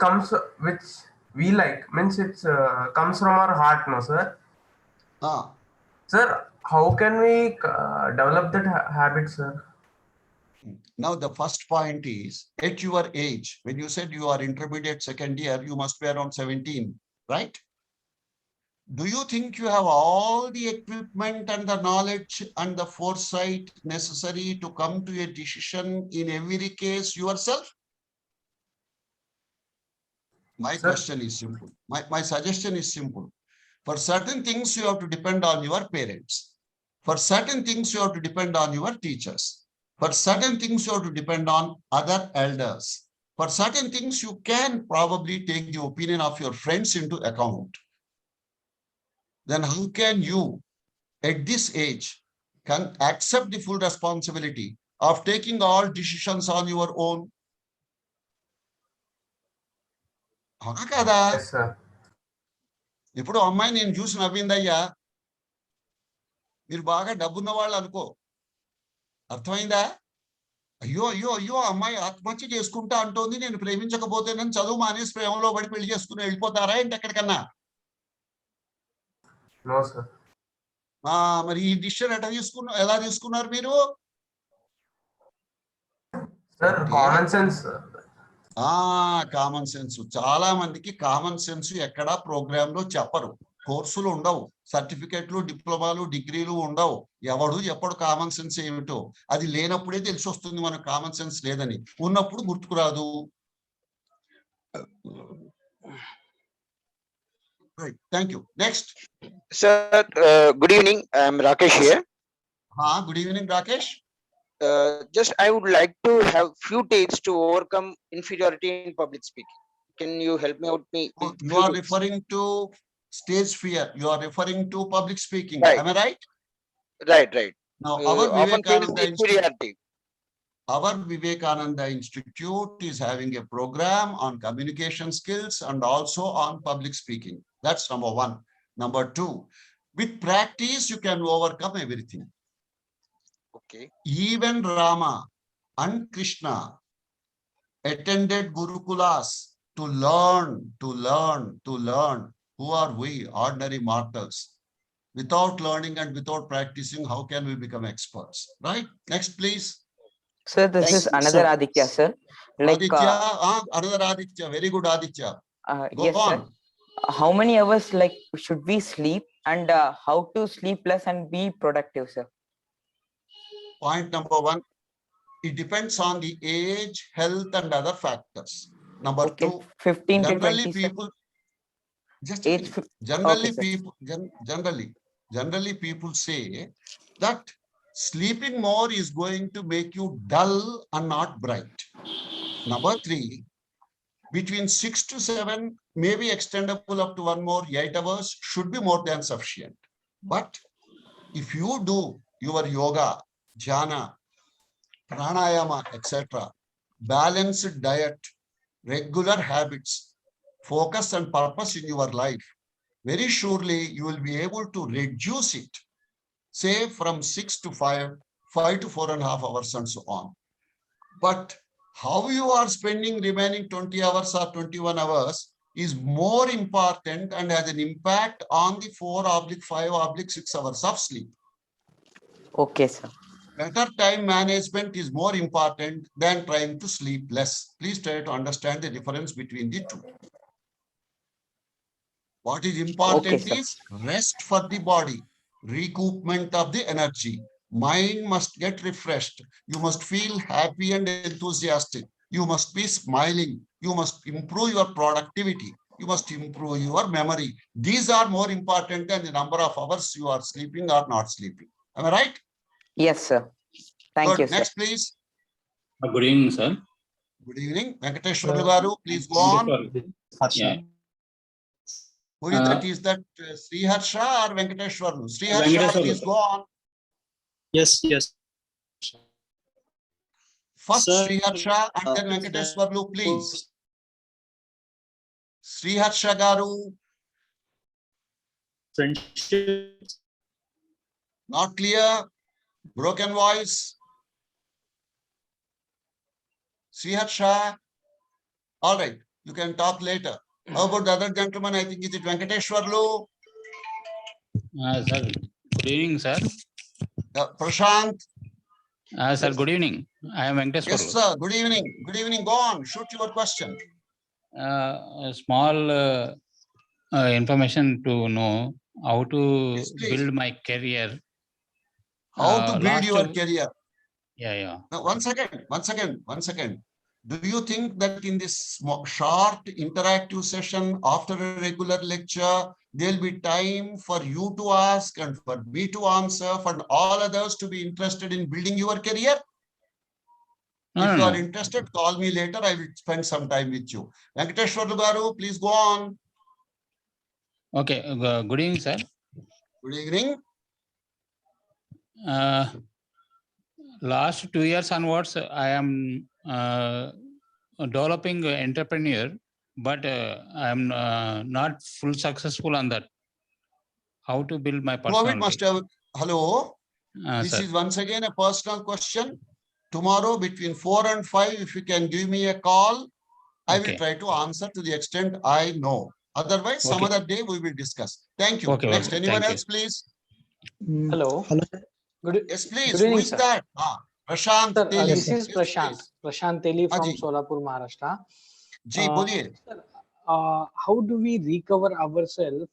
we like, means it comes from our heart, no, sir. Sir, how can we develop that habit, sir? Now the first point is, at your age, when you said you are intermediate second year, you must be around 17, right? Do you think you have all the equipment and the knowledge and the foresight necessary to come to a decision in every case yourself? My question is simple. My suggestion is simple. For certain things, you have to depend on your parents. For certain things, you have to depend on your teachers. For certain things, you have to depend on other elders. For certain things, you can probably take the opinion of your friends into account. Then how can you, at this age, can accept the full responsibility of taking all decisions on your own? అవునా కదా? ఇప్పుడు అమ్మాయి నేను చూసి నవ్విందయ్యా, మీరు బాగా డబ్బున్న వాళ్ళు అనుకో, అర్థమైందా? అయ్యో అయ్యో అయ్యో అమ్మాయి ఆత్మహత్య చేసుకుంటా అంటోంది, నేను ప్రేమించకపోతే నన్ను చదువు మానేసి ప్రేమలో పడి పెళ్లి చేసుకుని వెళ్ళిపోతారా ఏంటి ఎక్కడికన్నా? మరి ఈ డిసిషన్ ఎలా తీసుకున్నారు మీరు? Common sense. చాలా మందికి కామన్ సెన్స్ ఎక్కడా ప్రోగ్రామ్ లో చెప్పరు, కోర్సులు ఉండవు, సర్టిఫికెట్లు, డిప్లొమాలు, డిగ్రీలు ఉండవు. ఎవడు ఎప్పుడు కామన్ సెన్స్ ఏమిటో అది లేనప్పుడే తెలిసి వస్తుంది మనకు కామన్ సెన్స్ లేదని, ఉన్నప్పుడు గుర్తుకురాదు. Right. Thank you. Next. Sir, good evening. I am Rakesh here. Good evening, Rakesh. Just I would like to have few tips to overcome inferiority in public speaking. Can you help me out? You are referring to stage fear. You are referring to public speaking. Right. Am I right? Right. Now, our Often feel Vivekananda inferiority. Our Vivekananda Institute is having a program on communication skills and also on public speaking. That's number one. Number two, with practice, you can overcome everything. Okay. Even Rama and Krishna attended Gurukulas to learn. Who are we, ordinary mortals? Without learning and without practicing, how can we become experts? Right? Next, please. Sir, this is another Aditya, sir. Like, Aditya, another Aditya. Very good, Aditya. Go yes, on. sir. How many hours like should we sleep, and how to sleep less and be productive, sir? Point number one, it depends on the age, health, and other factors. Number two, 15 to generally 20, people, just age, generally okay, people, generally people say that sleeping more is going to make you dull and not bright. Number three, between 6 to 7, maybe extendable up to 1 more 8 hours should be more than sufficient. But if you do your yoga, jhana, pranayama, etc., balanced diet, regular habits, focus and purpose in your life, very surely you will be able to reduce it, say from 6 to 5, 5 to 4.5 hours and so on. But how you are spending remaining 20 hours or 21 hours is more important and has an impact on the 4/5/6 hours of sleep. Okay, sir. Better time management is more important than trying to sleep less. Please try to understand the difference between the two. What is important is rest for the body, recoupment of the energy. Mind must get refreshed. You must feel happy and enthusiastic. You must be smiling. You must improve your productivity. You must improve your memory. These are more important than the number of hours you are sleeping or not sleeping. Am I right? Yes, sir. Thank you, sir. Next, please. Good evening, sir. Good evening. Venkateshwarlu garu, please go on. Yeah. Who is that? Is that Sriharsha or Venkateshwarlu? Sriharsha, please go on. Yes. First Sir, Sriharsha and then Venkateshwarlu, please. Sriharsha garu. Friendship. Not clear. Broken voice. Sriharsha. All right. You can talk later. How about the other gentleman? I think is it Venkateshwarlu? Sir, good evening, sir. Prashant. Sir, good evening. I am Venkateshwarlu. Yes, sir. Good evening. Good evening. Go on. Shoot your question. A small information to know how to build my career. How to build your career? Yeah. Now, one second. Do you think that in this short interactive session after a regular lecture, there'll be time for you to ask and for me to answer, for all others to be interested in building your career? If you are interested, call me later. I will spend some time with you. Venkateshwarlu garu, please go on. Okay. Good evening, sir. Good evening. Last 2 years onwards, I am developing entrepreneur, but I am not full successful on that. How to build my personality? Must have. Hello. This Sir. is once again a personal question. Tomorrow between 4 and 5, if you can give me a call, I will try to answer to the extent I know. Otherwise, some other day we will discuss. Thank you. Next, anyone else, please? Hello. Yes, please. Good evening, Who is sir. that? Prashant. Sir, Teli. this is Yes, Prashant. please. Prashant Teli from Ji. Solapur, Maharashtra. Ji, boliye. Sir, how do we recover ourselves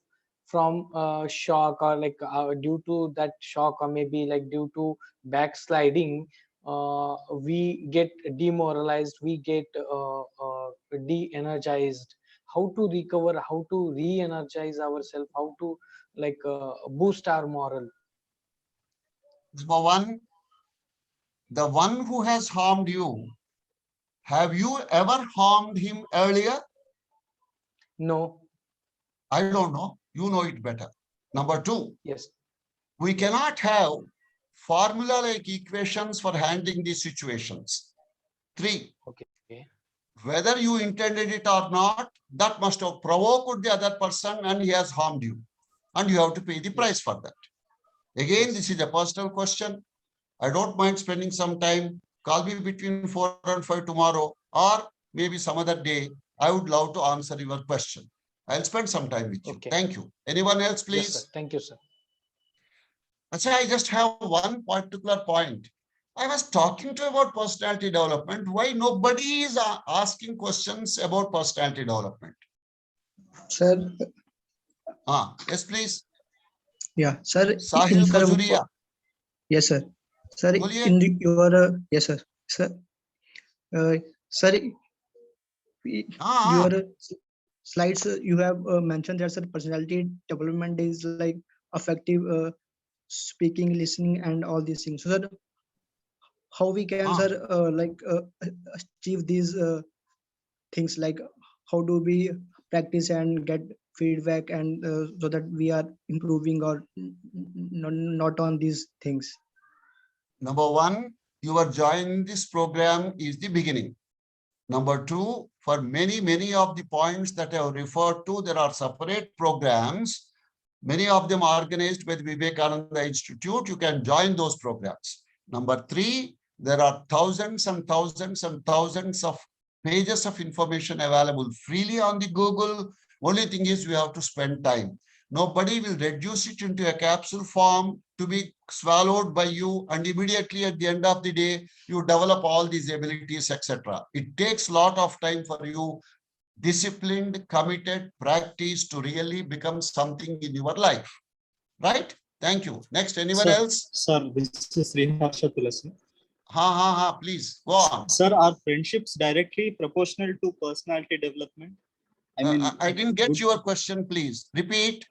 from shock, or like due to that shock, or maybe like due to backsliding, we get demoralized, we get de-energized. How to recover, how to re-energize ourselves, how to like boost our moral? Number one, the one who has harmed you, have you ever harmed him earlier? No. I don't know. You know it better. Number two. Yes. We cannot have formula-like equations for handling these situations. 3. Okay. Whether you intended it or not, that must have provoked the other person and he has harmed you. And you have to pay the price for that. Again, this is a personal question. I don't mind spending some time. Call me between 4 and 5 tomorrow, or maybe some other day. I would love to answer your question. I'll spend some time with you. Thank you. Anyone else, please? Yes, sir. Thank you, sir. Achha, I just have one particular point. I was talking to you about personality development. Why nobody is asking questions about personality development? Sir. Yes, please. Yeah, sir. Sahil Khajuria. Yes, sir. Sir, your yes, sir. Sir, your slides you have mentioned that sir, personality development is like effective speaking, listening, and all these things. So, sir, how we can sir achieve these things, like how do we practice and get feedback, and so that we are improving or not on these things? Number one, you are joining this program is the beginning. Number two, for many of the points that I have referred to, there are separate programs. Many of them are organized by the Vivekananda Institute. You can join those programs. Number three, there are thousands and thousands and thousands of pages of information available freely on the Google. Only thing is we have to spend time. Nobody will reduce it into a capsule form to be swallowed by you, and immediately at the end of the day, you develop all these abilities, etc. It takes a lot of time for you, disciplined, committed practice to really become something in your life. Right? Thank you. Next, anyone else? Sir, this is Sriharsha Tulasi. Please, go on. Sir, are friendships directly proportional to personality development? I didn't get your question, please. Repeat.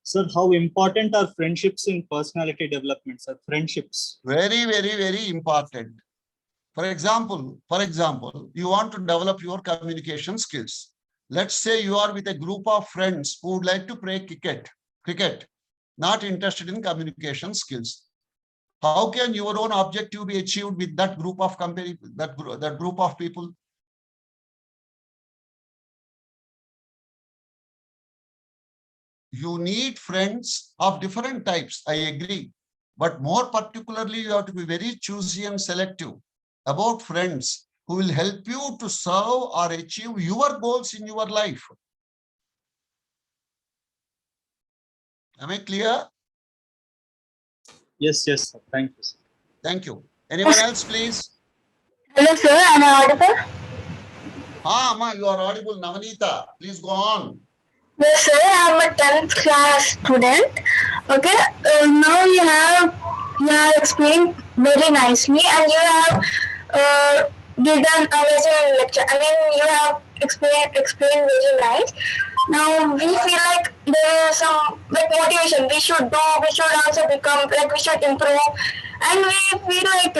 Sir, how important are friendships in personality development, sir? Friendships. Very, very, very important. For example, you want to develop your communication skills. Let's say you are with a group of friends who would like to play cricket, not interested in communication skills. How can your own objective be achieved with that group of that group of people? You need friends of different types, I agree. But more particularly, you have to be very choosy and selective about friends who will help you to serve or achieve your goals in your life. Am I clear? Yes, sir. Thank you, sir. Thank you. Anyone else, please? Hello, sir. Am I audible? Ma, you are audible. Navanita, please go on. Yes, sir. I'm a 10th class student. Okay. Now you have explained very nicely, and you have did an amazing lecture. You have explained very nice. Now we feel like there is some motivation. We should also become, we should improve, and we feel like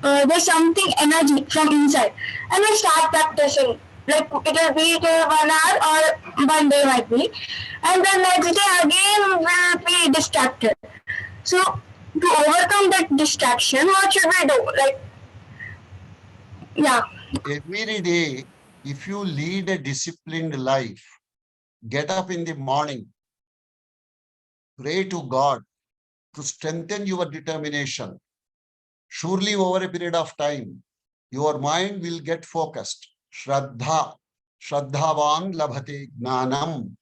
there's something energy from inside, and we start practicing. Like it will be 1 hour or 1 day might be, and the next day again we'll be distracted. So to overcome that distraction, what should we do? Every day, if you lead a disciplined life, get up in the morning, pray to God to strengthen your determination. Surely over a period of time, your mind will get focused. Shraddha, Shraddhavan labhate gnanam.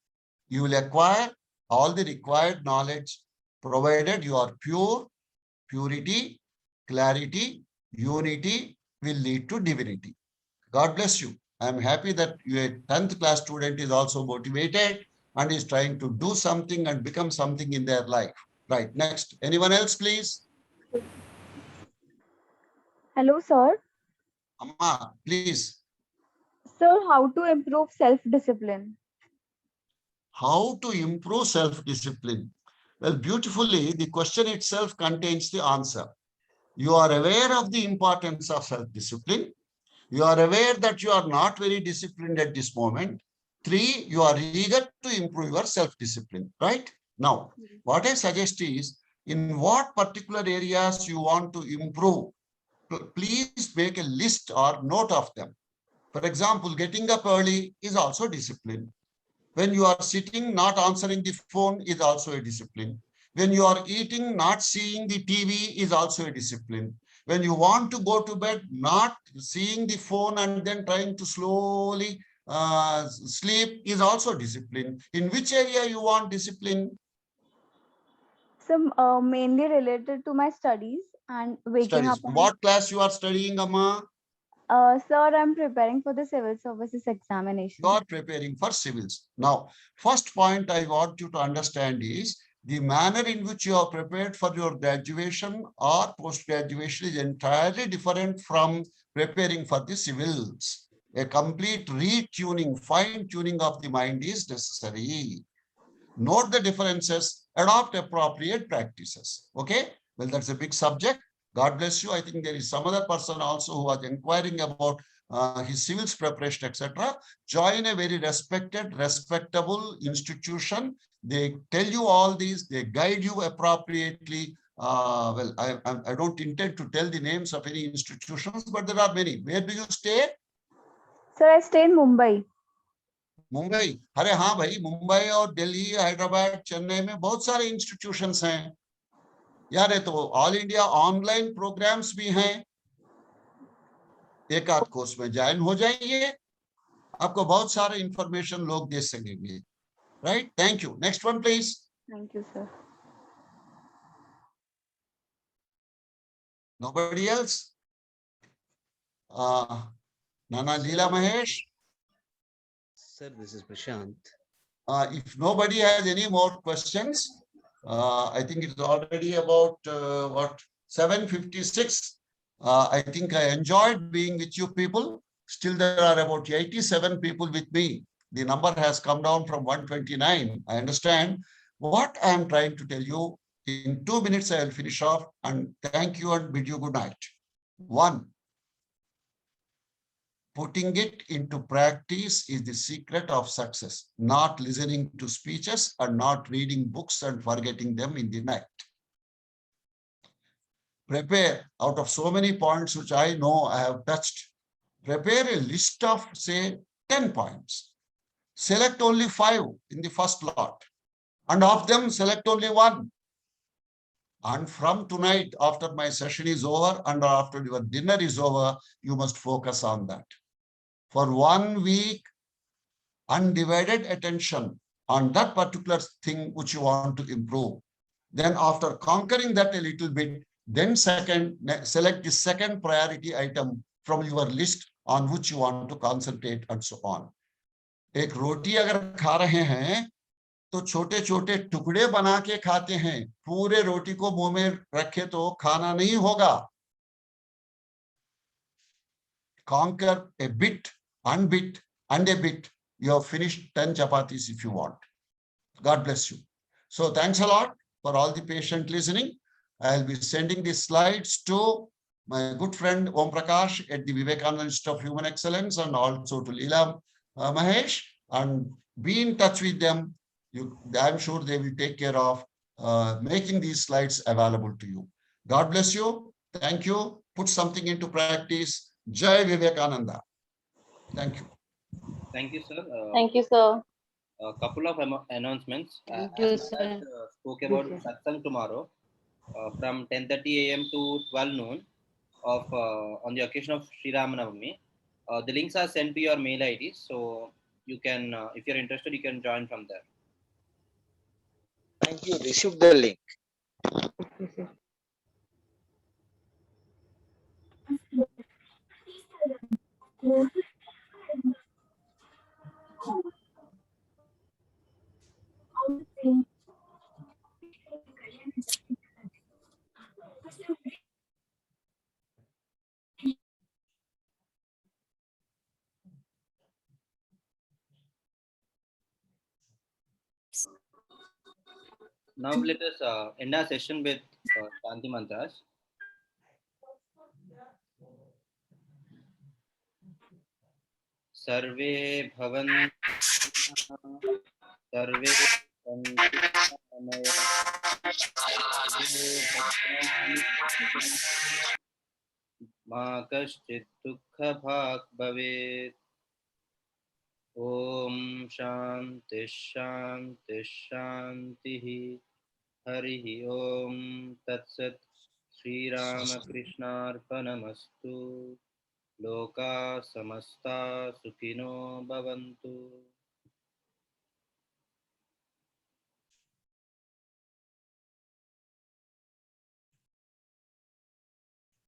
You will acquire all the required knowledge, provided you are pure. Purity, clarity, unity will lead to divinity. God bless you. I am happy that your 10th class student is also motivated and is trying to do something and become something in their life. Right. Next. Anyone else, please? Hello, sir. Amma, please. Sir, how to improve self-discipline? How to improve self-discipline? Well, beautifully, the question itself contains the answer. You are aware of the importance of self-discipline. You are aware that you are not very disciplined at this moment. 3, you are eager to improve your self-discipline, right? Now, what I suggest is, in what particular areas you want to improve, please make a list or note of them. For example, getting up early is also discipline. When you are sitting, not answering the phone is also a discipline. When you are eating, not seeing the TV is also a discipline. When you want to go to bed, not seeing the phone and then trying to slowly sleep is also discipline. In which area you want discipline? So mainly related to my studies and waking Studies. up. On, What class you are studying, Amma? sir, I'm preparing for the civil services examination. You are preparing for civils. Now, first point I want you to understand is the manner in which you are prepared for your graduation or post-graduation is entirely different from preparing for the civils. A complete retuning, fine-tuning of the mind is necessary. Note the differences, adopt appropriate practices. Okay? Well, that's a big subject. God bless you. I think there is some other person also who was inquiring about his civils preparation, etc. Join a very respected, respectable institution. They tell you all these, they guide you appropriately. Well, I don't intend to tell the names of any institutions, but there are many. Where do you stay? Sir, I stay in Mumbai. Mumbai, अरे हाँ भाई, मुंबई और दिल्ली, हैदराबाद, चेन्नई में बहुत सारे institutions हैं यार. तो ऑल इंडिया ऑनलाइन प्रोग्राम्स भी हैं. एक आध कोर्स में ज्वाइन हो जाइए, आपको बहुत सारे इंफॉर्मेशन लोग दे सकेंगे. Right? Thank you. Next one please. Thank you, sir. Nobody else? Nana Leela Mahesh? Sir, this is Prashant. If nobody has any more questions, I think it's already about 7:56. I think I enjoyed being with you people. Still, there are about 87 people with me. The number has come down from 129. I understand. What I am trying to tell you, in 2 minutes, I will finish off and thank you and bid you good night. 1. Putting it into practice is the secret of success, not listening to speeches and not reading books and forgetting them in the night. Prepare, out of so many points which I know I have touched, prepare a list of, say, 10 points. Select only 5 in the first lot, and of them select only 1. And from tonight, after my session is over and after your dinner is over, you must focus on that. For 1 week, undivided attention on that particular thing which you want to improve. Then after conquering that a little bit, then select the second priority item from your list on which you want to concentrate and so on. एक रोटी अगर खा रहे हैं तो छोटे छोटे टुकड़े बना के खाते हैं. पूरे रोटी को मुंह में रखे तो खाना नहीं होगा. Conquer a bit, unbit, and a bit. You have finished 10 chapatis if you want. God bless you. So thanks a lot for all the patient listening. I'll be sending the slides to my good friend Om Prakash at the Vivekananda Institute of Human Excellence and also to Leela Mahesh, and be in touch with them. I'm sure they will take care of making these slides available to you. God bless you. Thank you. Put something into practice. Jai Vivekananda. Thank you. Thank you, sir. Thank you, sir. A couple of announcements. Thank you, As sir. spoke about satsang tomorrow from 10:30 a.m. to 12 noon of on the occasion of Sri Ramanavami. The links are sent to your mail ID, so you can, if you're interested, you can join from there. Thank you. Receive the link. Now let us end our session with Shanti Mantras. Sarve bhavan सर्वे सन्तु निरामयाः। मा कश्चित् दुःखभाग् भवेत्। ॐ शान्ति शान्ति शान्तिः। हरिः ॐ तत्सत्। श्रीरामकृष्णार्पणमस्तु। लोका समस्ता सुखिनो भवन्तु।